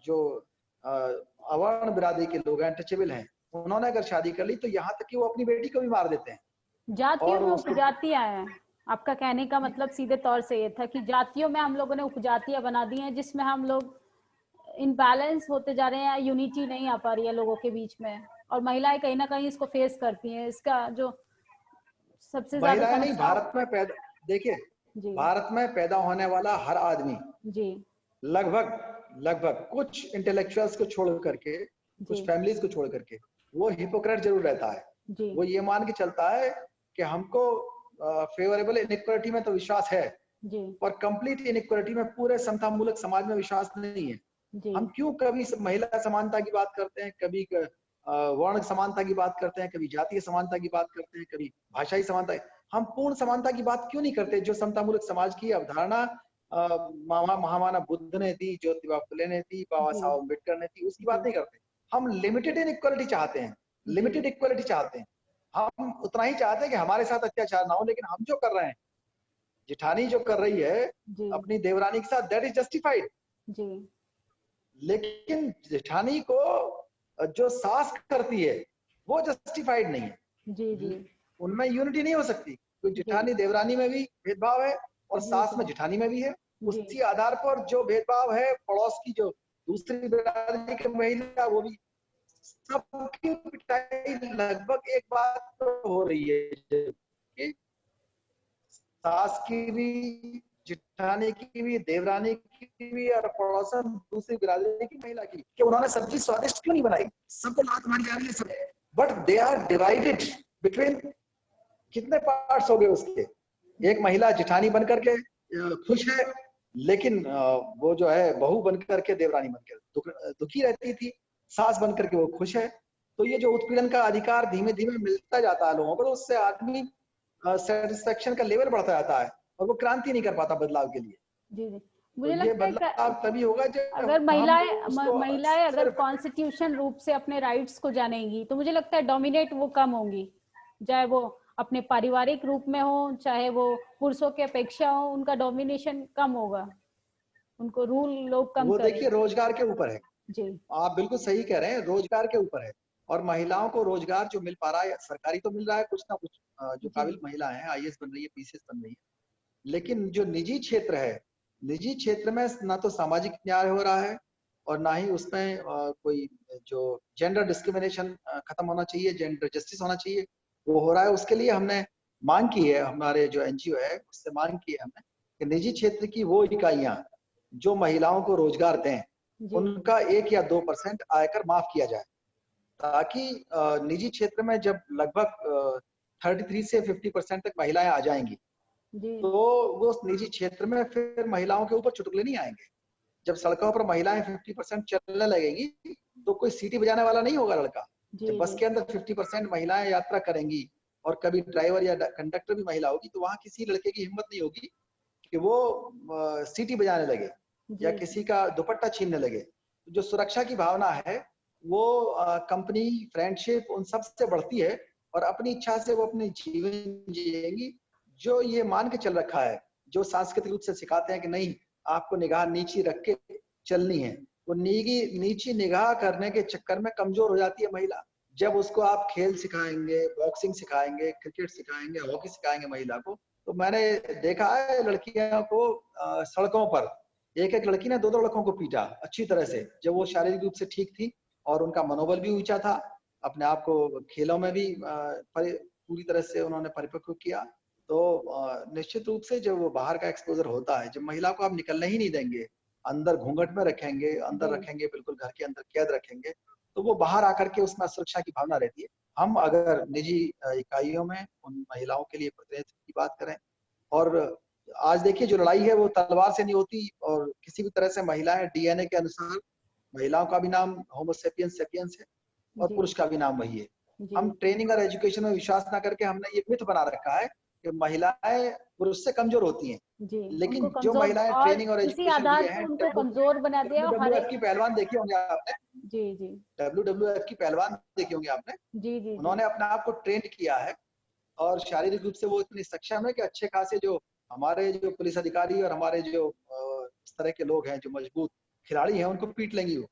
S2: जो अवर्ण बिरादरी के लोग हैं, टचेबल हैं, उन्होंने अगर शादी कर ली, तो यहाँ तक कि वो अपनी बेटी को भी मार देते हैं।
S1: जातियों
S2: और
S1: में
S2: उसको
S1: उपजातियां हैं। आपका कहने का मतलब सीधे तौर से ये था कि जातियों में हम लोगों ने उपजातियां बना दी हैं, जिसमें हम लोग इनबैलेंस होते जा रहे हैं, यूनिटी नहीं आ पा रही है लोगों के बीच में। और महिलाएं कहीं ना कहीं इसको फेस करती हैं। इसका जो सबसे ज्यादा
S2: महिलाएं नहीं,
S1: समस्या।
S2: भारत में पैदा, देखिए
S1: जी
S2: भारत में पैदा होने वाला हर आदमी
S1: जी
S2: लगभग लगभग कुछ इंटेलेक्चुअल्स को छोड़ करके, कुछ
S1: जी
S2: फैमिलीज को छोड़ करके, वो हिपोक्रेट जरूर रहता है।
S1: जी
S2: वो ये मान के चलता है कि हमको फेवरेबल इनइक्वालिटी में तो विश्वास है,
S1: जी
S2: पर कंप्लीट इनइक्वालिटी में पूरे समतामूलक समाज में विश्वास नहीं है।
S1: जी
S2: हम क्यों कभी महिला समानता की बात करते हैं, कभी वर्ण समानता की बात करते हैं, कभी जातीय समानता की बात करते हैं, कभी भाषाई समानता। हम पूर्ण समानता की बात क्यों नहीं करते, जो समतामूलक समाज की अवधारणा महामानव बुद्ध ने दी, ज्योतिबा फुले ने दी, बाबा
S1: जी
S2: साहब अम्बेडकर ने दी, उसकी बात
S1: जी
S2: नहीं करते। हम लिमिटेड इनइक्वालिटी चाहते हैं,
S1: जी
S2: लिमिटेड इक्वालिटी चाहते हैं। हम उतना ही चाहते हैं कि हमारे साथ अत्याचार ना हो, लेकिन हम जो कर रहे हैं, जिठानी जो कर रही है
S1: जी
S2: अपनी देवरानी के साथ, दैट इज जस्टिफाइड।
S1: जी
S2: लेकिन जेठानी को जो सास करती है वो जस्टिफाइड नहीं
S1: जी जी
S2: है, उनमें यूनिटी नहीं हो सकती। तो
S1: जी
S2: जेठानी देवरानी में भी भेदभाव है और
S1: जी
S2: सास में जेठानी में भी है।
S1: जी
S2: उसी आधार पर जो भेदभाव है, पड़ोस की जो दूसरी बिरादरी की महिला, वो भी सबकी पिटाई लगभग एक बात तो हो रही है कि सास की भी, जिठानी की भी, देवरानी की भी, और पड़ोसन दूसरी बिरादरी की महिला की, कि उन्होंने सब्जी स्वादिष्ट क्यों नहीं बनाई, सबको लात मारी जा रही है सब। But they are divided between, कितने पार्ट्स हो गए उसके। एक महिला जिठानी बनकर के खुश है, लेकिन वो जो है बहू बनकर के देवरानी बनकर दुखी रहती थी, सास बनकर के वो खुश है। तो ये जो उत्पीड़न का अधिकार धीमे धीमे मिलता जाता है लोगों को, तो उससे आदमी सेटिस्फेक्शन का लेवल बढ़ता जाता है और वो क्रांति नहीं कर पाता बदलाव के लिए।
S1: जी जी
S2: तो
S1: मुझे
S2: ये
S1: लगता है
S2: बदलाव तभी होगा
S1: अगर
S2: जब हम
S1: महिलाएं
S2: उसको
S1: महिलाएं अगर
S2: सिर्फ,
S1: कॉन्स्टिट्यूशन रूप से अपने राइट्स को जानेंगी तो मुझे लगता है डोमिनेट वो कम होंगी, चाहे वो अपने पारिवारिक रूप में हो, चाहे वो पुरुषों की अपेक्षा हो, उनका डोमिनेशन कम होगा, उनको रूल लोग कम
S2: वो देखिए
S1: करेंगे।
S2: रोजगार के ऊपर है।
S1: जी
S2: आप बिल्कुल सही कह रहे हैं, रोजगार के ऊपर है। और महिलाओं को रोजगार जो मिल पा रहा है, सरकारी तो मिल रहा है कुछ ना कुछ, जो
S1: जी
S2: काबिल महिला है, आईएएस बन रही है, पीसीएस बन रही है। लेकिन जो निजी क्षेत्र है, निजी क्षेत्र में ना तो सामाजिक न्याय हो रहा है और ना ही उसमें कोई जो जेंडर डिस्क्रिमिनेशन खत्म होना चाहिए, जेंडर जस्टिस होना चाहिए, वो हो रहा है। उसके लिए हमने मांग की है, हमारे जो एनजीओ है उससे मांग की है हमने कि निजी क्षेत्र की वो इकाइयां जो महिलाओं को रोजगार दें,
S1: जी
S2: उनका 1 या 2% आयकर माफ किया जाए, ताकि निजी क्षेत्र में जब लगभग 33 से 50% तक महिलाएं आ जाएंगी,
S1: जी
S2: तो वो निजी क्षेत्र में फिर महिलाओं के ऊपर चुटकुले नहीं आएंगे। जब सड़कों पर महिलाएं 50% चलने लगेंगी, तो कोई सीटी बजाने वाला नहीं होगा लड़का।
S1: जी
S2: जब बस
S1: जी
S2: के अंदर 50% महिलाएं यात्रा करेंगी और कभी ड्राइवर या कंडक्टर भी महिला होगी, तो वहां किसी लड़के की हिम्मत नहीं होगी कि वो सीटी बजाने लगे या
S1: जी
S2: किसी का दुपट्टा छीनने लगे। जो सुरक्षा की भावना है वो कंपनी, फ्रेंडशिप, उन सब से बढ़ती है और अपनी इच्छा से वो अपनी जीवन जिएंगी। जो ये मान के चल रखा है, जो सांस्कृतिक रूप से सिखाते हैं कि नहीं, आपको निगाह नीची रख के चलनी है, वो नीची निगाह करने के चक्कर में कमजोर हो जाती है महिला। जब उसको आप खेल सिखाएंगे, बॉक्सिंग सिखाएंगे, क्रिकेट सिखाएंगे, हॉकी सिखाएंगे महिला को, तो मैंने देखा है लड़कियों को सड़कों पर, एक एक लड़की ने दो दो लड़कों को पीटा अच्छी तरह से, जब वो शारीरिक रूप से ठीक थी और उनका मनोबल भी ऊंचा था, अपने आप को खेलों में भी पूरी तरह से उन्होंने परिपक्व किया। तो निश्चित रूप से जब वो बाहर का एक्सपोजर होता है, जब महिला को आप निकलने ही नहीं देंगे, अंदर घूंघट में रखेंगे, अंदर
S1: जी
S2: रखेंगे, बिल्कुल घर के अंदर कैद रखेंगे, तो वो बाहर आकर के उसमें असुरक्षा की भावना रहती है। हम अगर निजी इकाइयों में उन महिलाओं के लिए प्रतिनिधित्व की बात करें, और आज देखिए जो लड़ाई है वो तलवार से नहीं होती, और किसी भी तरह से महिलाएं डीएनए के अनुसार, महिलाओं का भी नाम होमोसेपियंस सेपियंस है और
S1: जी
S2: पुरुष का भी नाम वही है।
S1: जी
S2: हम ट्रेनिंग और एजुकेशन में विश्वास ना करके हमने ये मिथ बना रखा है कि महिलाएं पुरुष से कमजोर होती हैं।
S1: जी उनको
S2: लेकिन जो
S1: कमजोर
S2: महिलाएं
S1: और
S2: ट्रेनिंग और
S1: इसी
S2: एजुकेशन
S1: आधार
S2: लिए
S1: पे
S2: हैं,
S1: उनको कमजोर बना दिया और हर
S2: WWF
S1: एक।
S2: की पहलवान देखी होंगे आपने,
S1: जी जी
S2: WWF की पहलवान देखी होंगी आपने,
S1: जी जी जी
S2: उन्होंने अपने आप को ट्रेंड किया है और शारीरिक रूप से वो इतनी सक्षम है कि अच्छे खासे जो हमारे जो पुलिस अधिकारी और हमारे जो इस तरह के लोग हैं जो मजबूत खिलाड़ी हैं, उनको पीट लेंगी वो,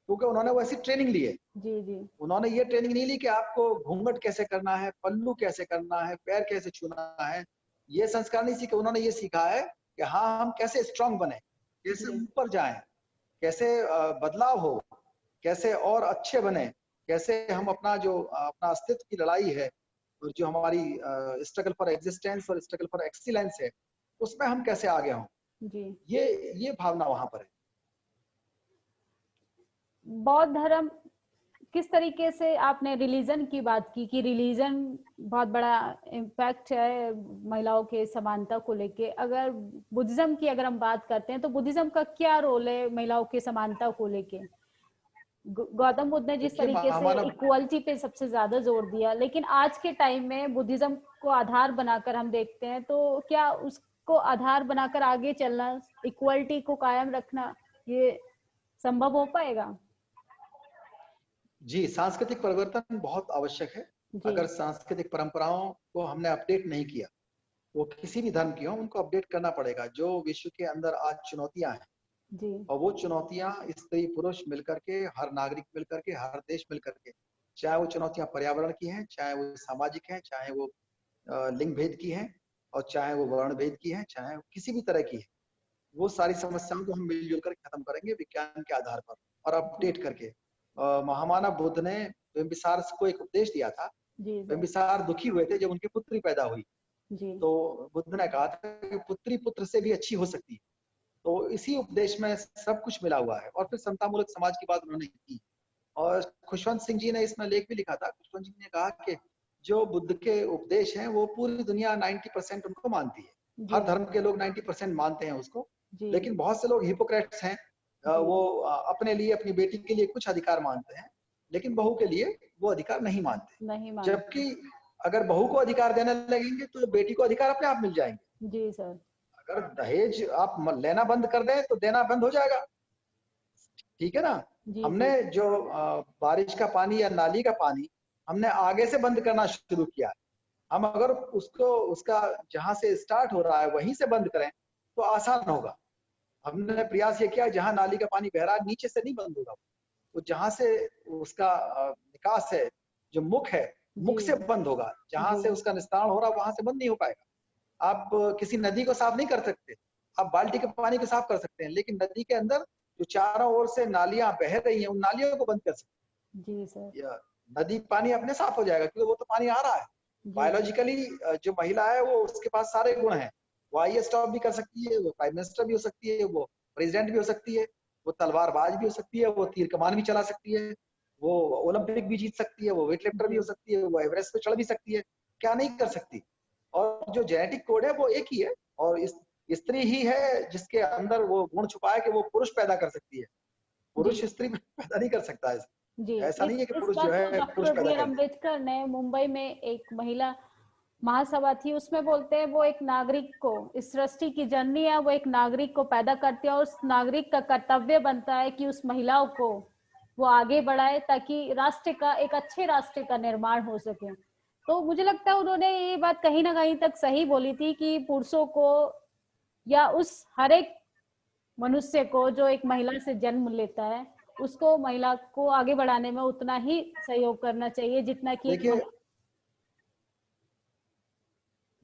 S2: क्योंकि उन्होंने वैसी ट्रेनिंग ली है।
S1: जी जी
S2: उन्होंने ये ट्रेनिंग नहीं ली कि आपको घूंघट कैसे करना है, पल्लू कैसे करना है, पैर कैसे छूना है, ये संस्कार नहीं सीखे। उन्होंने ये सीखा है कि हाँ, हम कैसे स्ट्रांग बने, कैसे
S1: जी
S2: ऊपर जाएं, कैसे बदलाव हो, कैसे और अच्छे बने, कैसे हम अपना अस्तित्व की लड़ाई है और जो हमारी स्ट्रगल फॉर एग्जिस्टेंस और स्ट्रगल फॉर एक्सीलेंस है, उसमें हम कैसे आगे हों,
S1: जी।
S2: ये भावना वहां पर है।
S1: बौद्ध धर्म किस तरीके से, आपने रिलीजन की बात की कि रिलीजन बहुत बड़ा इम्पैक्ट है महिलाओं के समानता को लेके। अगर बुद्धिज्म की अगर हम बात करते हैं तो बुद्धिज्म का क्या रोल है महिलाओं की समानता को लेके? गौतम बुद्ध ने जिस
S2: देखिए
S1: तरीके से
S2: महामानव,
S1: इक्वालिटी पे सबसे ज्यादा जोर दिया, लेकिन आज के टाइम में बुद्धिज्म को आधार बनाकर हम देखते हैं, तो क्या उसको आधार बनाकर आगे चलना, इक्वालिटी को कायम रखना, ये संभव हो पाएगा?
S2: जी, सांस्कृतिक परिवर्तन बहुत आवश्यक है।
S1: जी।
S2: अगर सांस्कृतिक परंपराओं को हमने अपडेट नहीं किया, वो किसी भी धर्म की हो, उनको अपडेट करना पड़ेगा। जो विश्व के अंदर आज चुनौतियां हैं,
S1: जी।
S2: और वो चुनौतियां स्त्री पुरुष मिलकर के, हर नागरिक मिलकर के, हर देश मिलकर के, चाहे वो चुनौतियां पर्यावरण की हैं, चाहे वो सामाजिक हैं, चाहे वो लिंग भेद की हैं, और चाहे वो वर्ण भेद की हैं, चाहे वो किसी भी तरह की है, वो सारी समस्याओं को हम मिलजुल कर खत्म करेंगे विज्ञान के आधार पर और
S1: जी।
S2: अपडेट करके। महामानव बुद्ध ने बिम्बिसार को एक उपदेश दिया था।
S1: जी सर।
S2: बिम्बिसार दुखी हुए थे जब उनकी पुत्री पैदा हुई,
S1: जी।
S2: तो बुद्ध ने कहा था कि पुत्री पुत्र से भी अच्छी हो सकती है। तो इसी उपदेश में सब कुछ मिला हुआ है। और फिर समतामूलक समाज की बात उन्होंने की, और खुशवंत सिंह जी ने इसमें लेख भी लिखा था। खुशवंत जी ने कहा कि जो बुद्ध के उपदेश हैं वो पूरी दुनिया 90% उनको मानती है।
S1: जी।
S2: हर धर्म के लोग 90% मानते हैं उसको,
S1: जी।
S2: लेकिन बहुत से लोग हिपोक्रेट्स हैं।
S1: जी।
S2: वो अपने लिए, अपनी बेटी के लिए कुछ अधिकार मानते हैं, लेकिन बहू के लिए वो अधिकार नहीं मानते।
S1: नहीं मानते।
S2: जबकि अगर बहू को अधिकार देने लगेंगे तो बेटी को अधिकार अपने आप मिल जाएंगे।
S1: जी सर।
S2: अगर दहेज आप लेना बंद कर दें तो देना बंद हो जाएगा। ठीक है ना।
S1: जी।
S2: हमने
S1: जी।
S2: जो बारिश का पानी या नाली का पानी हमने आगे से बंद करना शुरू किया है। हम अगर उसको, उसका जहां से स्टार्ट हो रहा है वहीं से बंद करें तो आसान होगा। हमने प्रयास ये किया, जहां नाली का पानी बह रहा है नीचे से नहीं बंद होगा, वो जहां से उसका निकास है, जो मुख है,
S1: जी।
S2: मुख से बंद होगा। जहां
S1: जी।
S2: से उसका निस्तारण हो रहा है वहां से बंद नहीं हो पाएगा। आप किसी नदी को साफ नहीं कर सकते, आप बाल्टी के पानी को साफ कर सकते हैं, लेकिन नदी के अंदर जो चारों ओर से नालियां बह रही हैं, उन नालियों को बंद कर सकते
S1: जी सर।
S2: हैं। नदी पानी अपने साफ हो जाएगा, क्योंकि वो तो पानी आ रहा है।
S1: जी।
S2: बायोलॉजिकली जो महिला है वो, उसके पास सारे गुण हैं। वो आईएएस टॉप भी कर सकती है, वो प्राइम मिनिस्टर भी हो सकती है, वो प्रेसिडेंट भी हो सकती है, वो तलवारबाज भी हो सकती है, वो तीर कमान भी चला सकती है, वो ओलंपिक भी जीत सकती है, वो वेट लिफ्टर भी
S1: जी।
S2: हो सकती है, वो एवरेस्ट पे चढ़ भी सकती है। क्या नहीं कर सकती। और जो जेनेटिक कोड है वो एक ही है, और इस स्त्री ही है जिसके अंदर वो गुण छुपा है कि वो पुरुष पैदा कर सकती है।
S1: जी।
S2: पुरुष स्त्री पैदा नहीं कर सकता है।
S1: जी।
S2: ऐसा
S1: इस
S2: नहीं है कि
S1: इस
S2: पुरुष जो
S1: बात को
S2: है पुरुष
S1: डॉक्टर
S2: पैदा
S1: बी आर
S2: कर दे।
S1: अम्बेडकर ने मुंबई में एक महिला महासभा थी, उसमें बोलते हैं वो एक नागरिक को, इस सृष्टि की जननी है, वो एक नागरिक को पैदा करती है और उस नागरिक का कर्तव्य बनता है कि उस महिलाओं को वो आगे बढ़ाए ताकि राष्ट्र का, एक अच्छे राष्ट्र का निर्माण हो सके। तो मुझे लगता है उन्होंने ये बात कहीं ना कहीं तक सही बोली थी कि पुरुषों को या उस हर एक मनुष्य को जो एक महिला से जन्म लेता है, उसको, महिला को आगे बढ़ाने में उतना ही सहयोग करना चाहिए जितना कि एक
S2: देखिए,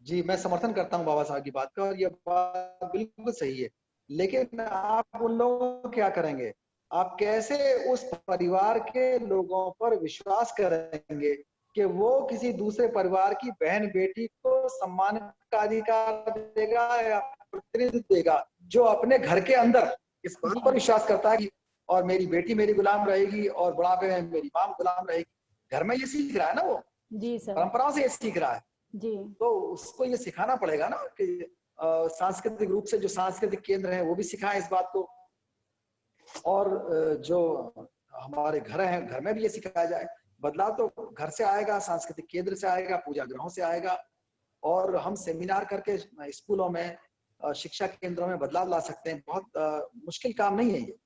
S2: जी मैं समर्थन करता हूँ बाबा साहब की बात का, और ये बात बिल्कुल सही है। लेकिन आप उन लोगों को क्या करेंगे? आप कैसे उस परिवार के लोगों पर विश्वास करेंगे कि वो किसी दूसरे परिवार की बहन बेटी को सम्मान का अधिकार देगा या प्रतिनिधित्व देगा, जो अपने घर के अंदर इस बात पर
S1: जी।
S2: विश्वास करता है कि और मेरी बेटी मेरी गुलाम रहेगी और बुढ़ापे में मेरी मां गुलाम रहेगी। घर में ये सीख रहा है ना, वो
S1: जी सर।
S2: परंपराओं से ये सीख रहा है।
S1: जी।
S2: तो उसको ये सिखाना पड़ेगा ना कि सांस्कृतिक रूप से जो सांस्कृतिक केंद्र है वो भी सिखाएं इस बात को, और जो हमारे घर हैं, घर में भी ये सिखाया जाए। बदलाव तो घर से आएगा, सांस्कृतिक केंद्र से आएगा, पूजा ग्रहों से आएगा, और हम सेमिनार करके स्कूलों में, शिक्षा केंद्रों में बदलाव ला सकते हैं। बहुत मुश्किल काम नहीं है ये।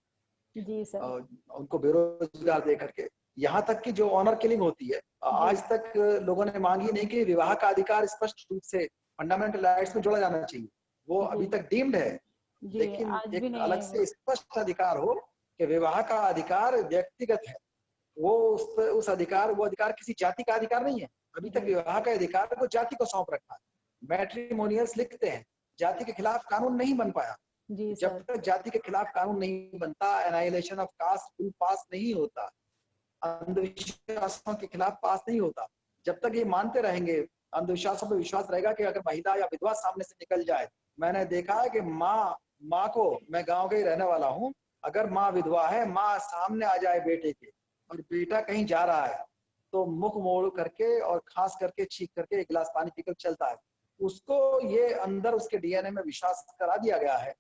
S1: जी सर।
S2: उनको बेरोजगार दे करके, यहाँ तक कि जो ऑनर किलिंग होती है,
S1: जी।
S2: आज तक लोगों ने मांगी नहीं कि विवाह का अधिकार स्पष्ट रूप से फंडामेंटल राइट्स में जोड़ा जाना चाहिए। वो
S1: जी।
S2: अभी तक डीम्ड है।
S1: जी।
S2: लेकिन
S1: आज भी
S2: एक
S1: नहीं
S2: अलग
S1: है वो।
S2: से स्पष्ट अधिकार हो कि विवाह का अधिकार व्यक्तिगत है। वो उस अधिकार, वो अधिकार किसी जाति का अधिकार नहीं है। अभी तक
S1: जी।
S2: विवाह का अधिकार को जाति को सौंप रखा है। मैट्रिमोनियल्स लिखते हैं, जाति के खिलाफ कानून नहीं बन पाया।
S1: जी
S2: जब
S1: सर।
S2: तक जाति के खिलाफ कानून नहीं बनता, annihilation of caste bill pass नहीं होता। अंधविश्वासों के खिलाफ पास नहीं होता। जब तक ये मानते रहेंगे, अंधविश्वासों पर विश्वास रहेगा कि अगर महिला या विधवा सामने से निकल जाए, मैंने देखा है कि माँ को, मैं गांव का ही रहने वाला हूँ, अगर माँ विधवा है, माँ सामने आ जाए बेटे के और बेटा कहीं जा रहा है तो मुख मोड़ करके और खांस करके छींक करके एक गिलास पानी पीकर चलता है। उसको ये अंदर उसके डीएनए में विश्वास करा दिया गया है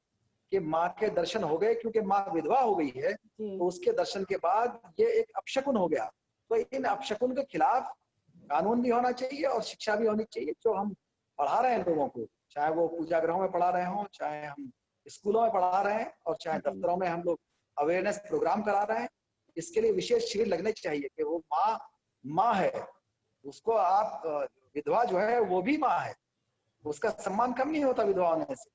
S2: कि माँ के दर्शन हो गए, क्योंकि माँ विधवा हो गई है तो उसके दर्शन के बाद ये एक अपशकुन हो गया। तो इन अपशकुन के खिलाफ कानून भी होना चाहिए और शिक्षा भी होनी चाहिए जो हम पढ़ा रहे हैं लोगों को, चाहे वो पूजा गृहों में पढ़ा रहे हों, चाहे हम स्कूलों में पढ़ा रहे हैं और चाहे दफ्तरों में हम लोग अवेयरनेस प्रोग्राम करा रहे हैं। इसके लिए विशेष शिविर लगने चाहिए कि वो माँ है, उसको आप, विधवा जो है वो भी माँ है, उसका सम्मान कम नहीं होता विधवा होने से।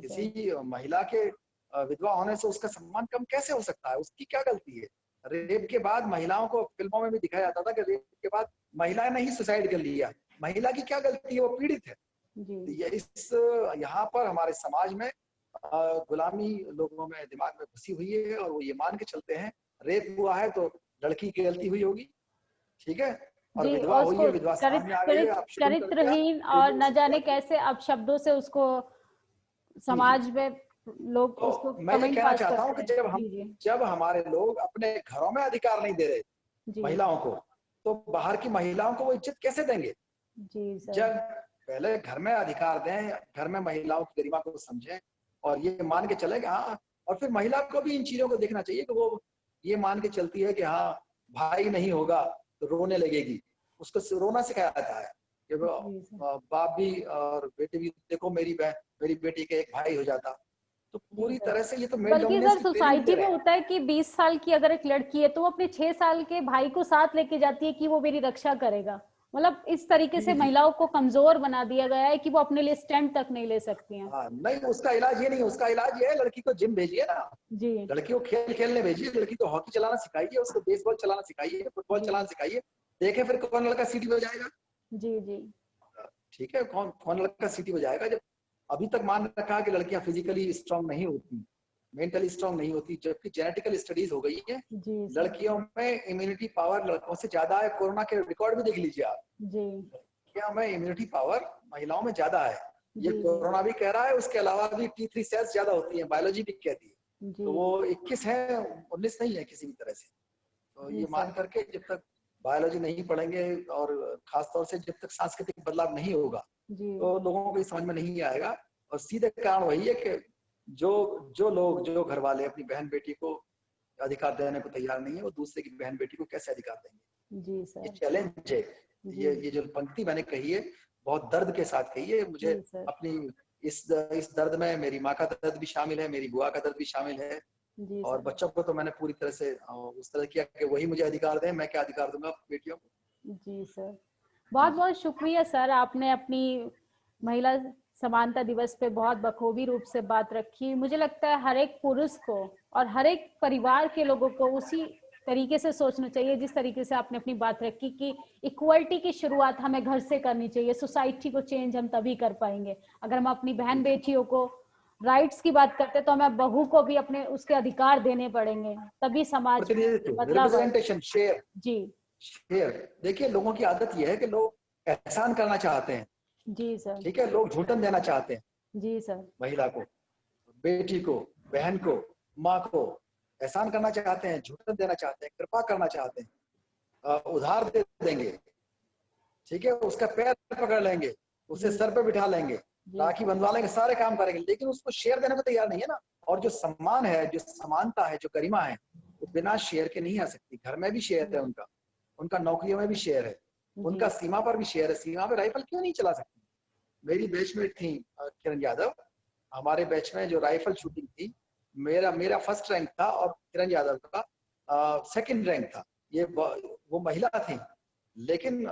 S2: किसी महिला के विधवा होने से उसका सम्मान कम कैसे हो सकता है? उसकी क्या गलती है? रेप के बाद महिलाओं को फिल्मों में भी दिखाया जाता था कि रेप के बाद महिला ने ही सुसाइड कर लिया। महिला की क्या गलती है? वो पीड़ित है। यहाँ पर हमारे समाज में गुलामी लोगों में दिमाग में घुसी हुई है और वो ये मान के चलते हैं रेप हुआ है तो लड़की की गलती हुई होगी, ठीक है, और विधवा हुई है, विधवा सामने आ गई है,
S1: चरित्रहीन और न जाने कैसे अब शब्दों से उसको समाज में लोग उसको
S2: मैं ये कहना चाहता हूँ कि जब हमारे लोग अपने घरों में अधिकार नहीं दे रहे महिलाओं को, तो बाहर की महिलाओं को वो इज्जत कैसे देंगे? जब पहले घर में अधिकार दें, घर में महिलाओं की गरिमा को समझें और ये मान के चले कि हाँ, और फिर महिला को भी इन चीजों को देखना चाहिए कि वो ये मान के चलती है कि हाँ भाई नहीं होगा तो रोने लगेगी, उसको रोना सिखाया जाता है कि बाप भी और बेटे भी, देखो मेरी बेटी के एक भाई हो जाता। तो पूरी तरह से ये तो
S1: बल्कि सर सोसाइटी में होता है कि 20 साल की अगर एक लड़की है तो वो अपने 6 साल के भाई को साथ लेके जाती है कि वो मेरी रक्षा करेगा। मतलब इस तरीके से महिलाओं को कमजोर बना दिया गया है कि वो अपने लिए स्टैंड तक नहीं ले सकती हैं।
S2: नहीं, उसका इलाज ये नहीं, उसका इलाज ये है लड़की को जिम भेजिए ना
S1: जी,
S2: लड़की को खेल खेलने भेजिए, लड़की को हॉकी चलाना सिखाइए, उसको बेसबॉल चलाना सिखाइए, फुटबॉल चलाना सिखाइए, देखें फिर कौन लड़का सीटी बजाएगा।
S1: जी
S2: ठीक है, कौन लड़का सीटी बजाएगा? जब अभी तक मान रखा कि लड़कियां फिजिकली स्ट्रांग नहीं होती, मेंटली स्ट्रांग नहीं होती, जबकि जेनेटिकल स्टडीज हो गई है, लड़कियों में इम्यूनिटी पावर लड़कों से ज्यादा है। कोरोना के रिकॉर्ड भी देख लीजिए आप, लड़कियों में इम्यूनिटी पावर महिलाओं में ज्यादा है। ये कोरोना भी कह रहा है, उसके अलावा भी T3 सेल्स ज्यादा होती है, बायोलॉजी भी कहती है। तो वो 21 है, 19 नहीं है किसी भी तरह से। तो ये मान करके जब तक बायोलॉजी नहीं पढ़ेंगे और खासतौर से जब तक सांस्कृतिक बदलाव नहीं होगा तो लोगों को समझ में नहीं आएगा। और सीधे कारण वही है कि जो घर वाले अपनी बहन बेटी को अधिकार देने को तैयार नहीं है, वो दूसरे की बहन बेटी को कैसे अधिकार देंगे?
S1: जी सर,
S2: ये चैलेंज है। ये जो पंक्ति मैंने कही है बहुत दर्द के साथ कही है। मुझे अपनी इस दर्द में मेरी माँ का दर्द भी शामिल है, मेरी बुआ का दर्द भी शामिल है। और बच्चों को तो मैंने पूरी तरह से उस तरह किया कि वही मुझे अधिकार दें, मैं क्या अधिकार दूंगा बेटियों को।
S1: जी सर, बहुत बहुत शुक्रिया सर, आपने अपनी महिला समानता दिवस पे बहुत बखूबी रूप से बात रखी। मुझे लगता है हर एक पुरुष को और हर एक परिवार के लोगों को उसी तरीके से सोचना चाहिए जिस तरीके से आपने अपनी बात रखी कि इक्वलिटी की शुरुआत हमें घर से करनी चाहिए। सोसाइटी को चेंज हम तभी कर पाएंगे अगर हम अपनी बहन बेटियों को राइट्स की बात करते तो हमें बहू को भी अपने उसके अधिकार देने पड़ेंगे, तभी समाज में बदलाव।
S2: शेयर देखिए, लोगों की आदत यह है कि लोग एहसान करना चाहते हैं।
S1: जी सर,
S2: ठीक है, लोग झूठन देना चाहते हैं।
S1: जी सर,
S2: महिला को, बेटी को, बहन को, माँ को एहसान करना चाहते हैं, झूठन देना चाहते हैं, कृपा करना चाहते हैं, उधार दे देंगे, ठीक है, उसका पैर पकड़ लेंगे, उसे सर पे बिठा लेंगे, राखी बंधवा लेंगे, सारे काम करेंगे, लेकिन उसको शेयर देने को तैयार नहीं है ना। और जो सम्मान है, जो समानता है, जो गरिमा है, वो बिना शेयर के नहीं आ सकती। घर में भी शेयर है उनका नौकरियों में भी शेयर है, उनका सीमा पर भी शेयर है। सीमा पे राइफल क्यों नहीं चला सकती? मेरी बैचमेट थी किरण यादव, हमारे बैच में जो राइफल शूटिंग थी, मेरा फर्स्ट रैंक था और किरण यादव का सेकंड रैंक था। ये वो महिला थी, लेकिन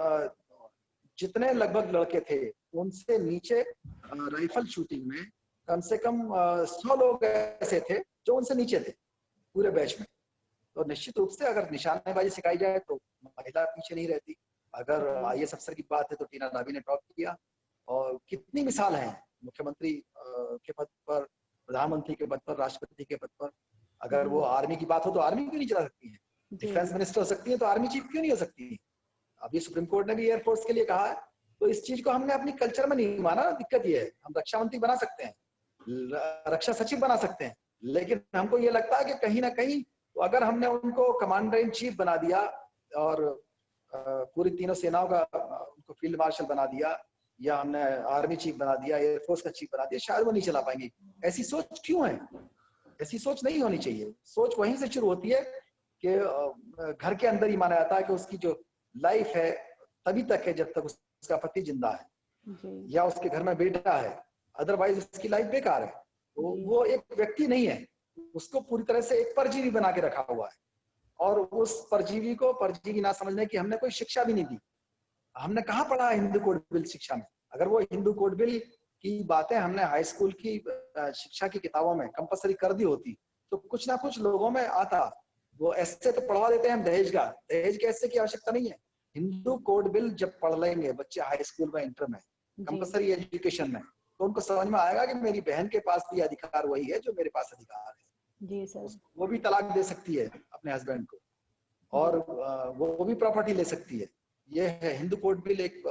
S2: जितने लगभग लड़के थे उनसे नीचे राइफल शूटिंग में कम से कम 100 लोग ऐसे थे जो उनसे नीचे थे पूरे बैच में। तो निश्चित रूप से अगर निशानेबाजी सिखाई जाए तो महिला पीछे नहीं रहती। अगर IAS अफसर की बात है तो टीना नाभी ने टॉप किया, और कितनी मिसाल है मुख्यमंत्री के पद पर, प्रधानमंत्री के पद पर, राष्ट्रपति के पद पर। अगर वो आर्मी की बात हो तो आर्मी क्यों नहीं चला सकती है? डिफेंस मिनिस्टर हो सकती है तो आर्मी चीफ क्यों नहीं हो सकती? अभी सुप्रीम कोर्ट ने भी एयरफोर्स के लिए कहा है, तो इस चीज को हमने अपनी कल्चर में नहीं माना। दिक्कत ये है, हम रक्षा मंत्री बना सकते हैं, रक्षा सचिव बना सकते हैं, लेकिन हमको ये लगता है कि कहीं ना कहीं अगर हमने उनको कमांडर इन चीफ बना दिया और पूरी तीनों सेनाओं का उनको फील्ड मार्शल बना दिया, या हमने आर्मी चीफ बना दिया, एयरफोर्स का चीफ बना दिया, शायद वो नहीं चला पाएंगे। ऐसी सोच क्यों है? ऐसी सोच नहीं होनी चाहिए। सोच वहीं से शुरू होती है कि घर के अंदर ही माना जाता है कि उसकी जो लाइफ है तभी तक है जब तक उसका पति जिंदा है या उसके घर में बेटा है, अदरवाइज उसकी लाइफ बेकार है। तो वो एक व्यक्ति नहीं है, उसको पूरी तरह से एक परजीवी बना के रखा हुआ है, और उस परजीवी को परजीवी ना समझने की हमने कोई शिक्षा भी नहीं दी। हमने कहाँ पढ़ा हिंदू कोड बिल शिक्षा में? अगर वो हिंदू कोड बिल की बातें हमने हाई स्कूल की शिक्षा की किताबों में कंपलसरी कर दी होती तो कुछ ना कुछ लोगों में आता। वो ऐसे तो पढ़वा देते हैं हम दहेज का, दहेज के ऐसे की आवश्यकता नहीं है। हिंदू कोड बिल जब पढ़ लेंगे बच्चे हाई स्कूल में, इंटर में, कंपलसरी एजुकेशन में, तो उनको समझ में आएगा कि मेरी बहन के पास भी अधिकार वही है जो मेरे पास अधिकार है।
S1: जी सर।
S2: वो भी तलाक दे सकती है अपने हस्बैंड को, और वो भी प्रॉपर्टी ले सकती है। ये है हिंदू कोड बिल। एक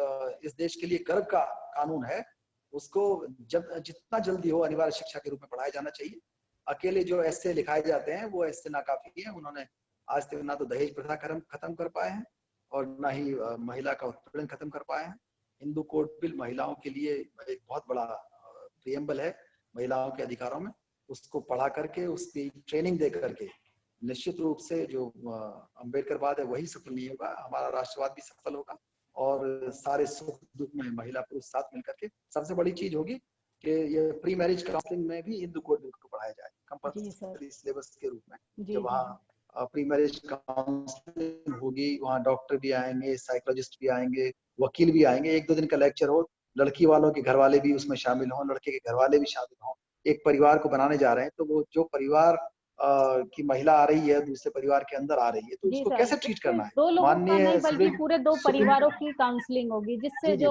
S2: इस देश के लिए गर्व का कानून है। उसको जब जितना जल्दी हो अनिवार्य शिक्षा के रूप में पढ़ाया जाना चाहिए। अकेले जो ऐसे लिखाए जाते हैं वो ऐसे नाकाफी है। उन्होंने आज तक ना तो दहेज प्रथा खत्म कर पाए हैं और ना ही महिला का उत्पीड़न खत्म कर पाए हैं। हिंदू कोड बिल महिलाओं के लिए एक बहुत बड़ा प्रियम्बल है महिलाओं के अधिकारों में। उसको पढ़ा करके उसकी ट्रेनिंग दे करके निश्चित रूप से जो अम्बेडकरवाद है वही सफल नहीं होगा, हमारा राष्ट्रवाद भी सफल होगा, और सारे सुख दुख में महिला पुरुष साथ मिलकर के। सबसे बड़ी चीज होगी कि ये प्री मैरिज काउंसलिंग में भी हिंदू कोड बिल को पढ़ाया जाए कंपल्सरी सिलेबस के रूप में। जब वहाँ प्री मैरिज काउंसलिंग होगी, वहाँ डॉक्टर भी आएंगे, साइकोलॉजिस्ट भी आएंगे, वकील भी आएंगे। 1-2 दिन का लेक्चर हो, लड़की वालों के घर वाले भी उसमें शामिल हों, लड़के के घर वाले भी शामिल हों। एक परिवार को बनाने जा रहे हैं, तो वो जो परिवार की महिला आ रही है दूसरे परिवार के अंदर आ रही है, तो उसको कैसे ट्रीट करना है?
S1: दो लोगों का नहीं बल्कि पूरे 2 परिवारों की काउंसलिंग होगी, जिससे जो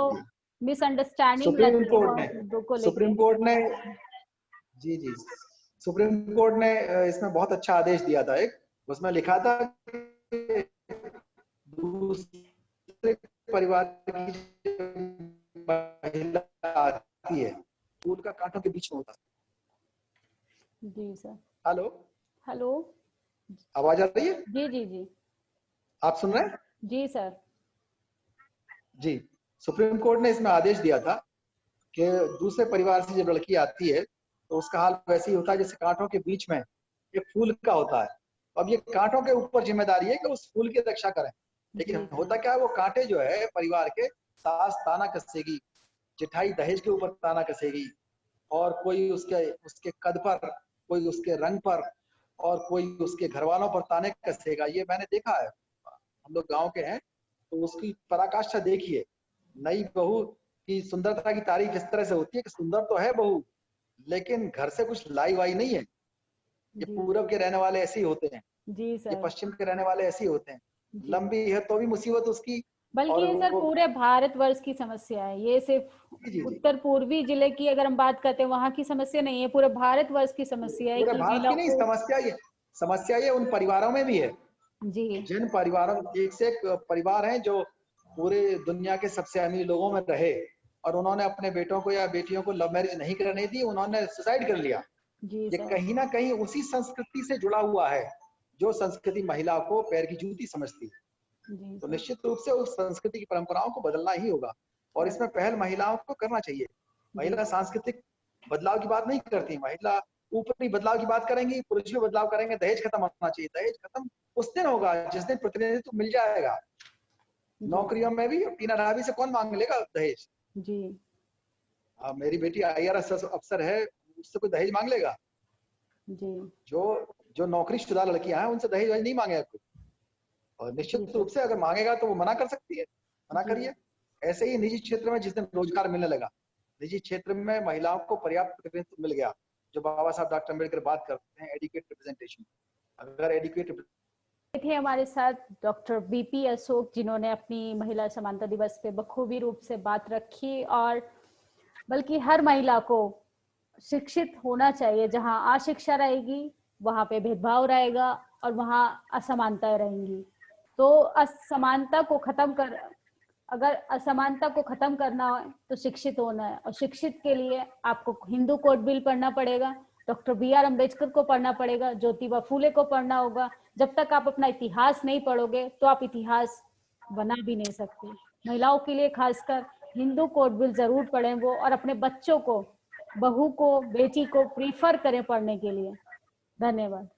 S1: मिसअंडरस्टैंडिंग रहती है
S2: सुप्रीम कोर्ट ने जी जी सुप्रीम कोर्ट ने इसमें बहुत अच्छा आदेश दिया था। एक उसमें लिखा था दूसरे परिवार की महिला आती है फूल का कांटों के बीच में होता है।
S1: जी सर।
S2: हेलो
S1: हेलो,
S2: आवाज आ रही है?
S1: जी जी जी,
S2: आप सुन रहे हैं?
S1: जी सर। जी,
S2: सुप्रीम कोर्ट ने इसमें आदेश दिया था कि दूसरे परिवार से जब लड़की आती है तो उसका हाल वैसे ही होता है जैसे कांटों के बीच में एक फूल का होता है। अब ये कांटों के ऊपर जिम्मेदारी है कि उस फूल की रक्षा करें, लेकिन होता क्या है, वो कांटे जो है परिवार के, सास ताना कसेगी, जेठाई दहेज के ऊपर ताना कसेगी, और कोई उसके कद पर, कोई उसके रंग पर, और कोई उसके घर वालों पर ताने कसेगा। ये मैंने देखा है, हम लोग गांव के हैं, तो उसकी पराकाष्ठा देखिए। नई बहू की सुंदरता की तारीफ इस तरह से होती है कि सुंदर तो है बहू, लेकिन घर से कुछ लाई वाई नहीं है। ये पूरब के रहने वाले ऐसे ही होते हैं, जी सर। ये पश्चिम के रहने वाले ऐसे ही होते हैं। लंबी है तो भी मुसीबत उसकी।
S1: बल्कि ये सर पूरे भारतवर्ष की समस्या है, ये सिर्फ उत्तर पूर्वी जिले की अगर हम बात करते हैं वहां की समस्या नहीं है, पूरे भारतवर्ष की समस्या है।
S2: पूरे भारत की नहीं, समस्या ये उन परिवारों में भी है जी। जिन परिवारों, एक से एक परिवार हैं जो पूरे दुनिया के सबसे अमीर लोगों में रहे, और उन्होंने अपने बेटों को या बेटियों को लव मैरिज नहीं करने दी, उन्होंने सुसाइड कर लिया। ये कहीं ना कहीं उसी संस्कृति से जुड़ा हुआ है जो संस्कृति महिला को पैर की जूती समझती है। तो निश्चित रूप से उस संस्कृति की परंपराओं को बदलना ही होगा, और इसमें पहल महिलाओं को करना चाहिए। महिला सांस्कृतिक बदलाव की बात नहीं करती, महिला ऊपरी बदलाव की बात करेंगी, पुरुष भी बदलाव करेंगे। दहेज खत्म होना चाहिए। दहेज खत्म उस दिन होगा जिस दिन प्रतिनिधित्व मिल जाएगा। नौकरियों में भी टीना रावी से कौन मांग लेगा दहेज? जी हाँ, मेरी बेटी IAS अफसर है, उससे कोई दहेज मांग लेगा? जी। जो नौकरीशुदा लड़कियां हैं उनसे दहेज नहीं मांगेगा कोई, और निश्चित रूप से अगर मांगेगा तो वो मना कर सकती है, मना करिए। ऐसे ही निजी क्षेत्र में जिस दिन रोजगार मिलने लगा, निजी क्षेत्र में महिलाओं को पर्याप्त प्रतिनिधित्व मिल गया, जो बाबा साहब डॉक्टर अम्बेडकर बात करते हैं, एडिक्वेट रिप्रेजेंटेशन। अगर एडिक्वेट
S1: थे हमारे साथ डॉक्टर BP अशोक, जिन्होंने अपनी महिला समानता दिवस पे बखूबी रूप से बात रखी, और बल्कि हर महिला को शिक्षित होना चाहिए। जहां अशिक्षा रहेगी वहां पे भेदभाव रहेगा, और वहाँ असमानताएं रहेंगी। तो असमानता को खत्म कर अगर असमानता को खत्म करना है तो शिक्षित होना है, और शिक्षित के लिए आपको हिंदू कोड बिल पढ़ना पड़ेगा, डॉक्टर बी.आर. अम्बेडकर को पढ़ना पड़ेगा, ज्योतिबा फूले को पढ़ना होगा। जब तक आप अपना इतिहास नहीं पढ़ोगे तो आप इतिहास बना भी नहीं सकते। महिलाओं के लिए खासकर हिंदू कोड बिल जरूर पढ़ें वो, और अपने बच्चों को, बहू को, बेटी को प्रीफर करें पढ़ने के लिए। धन्यवाद।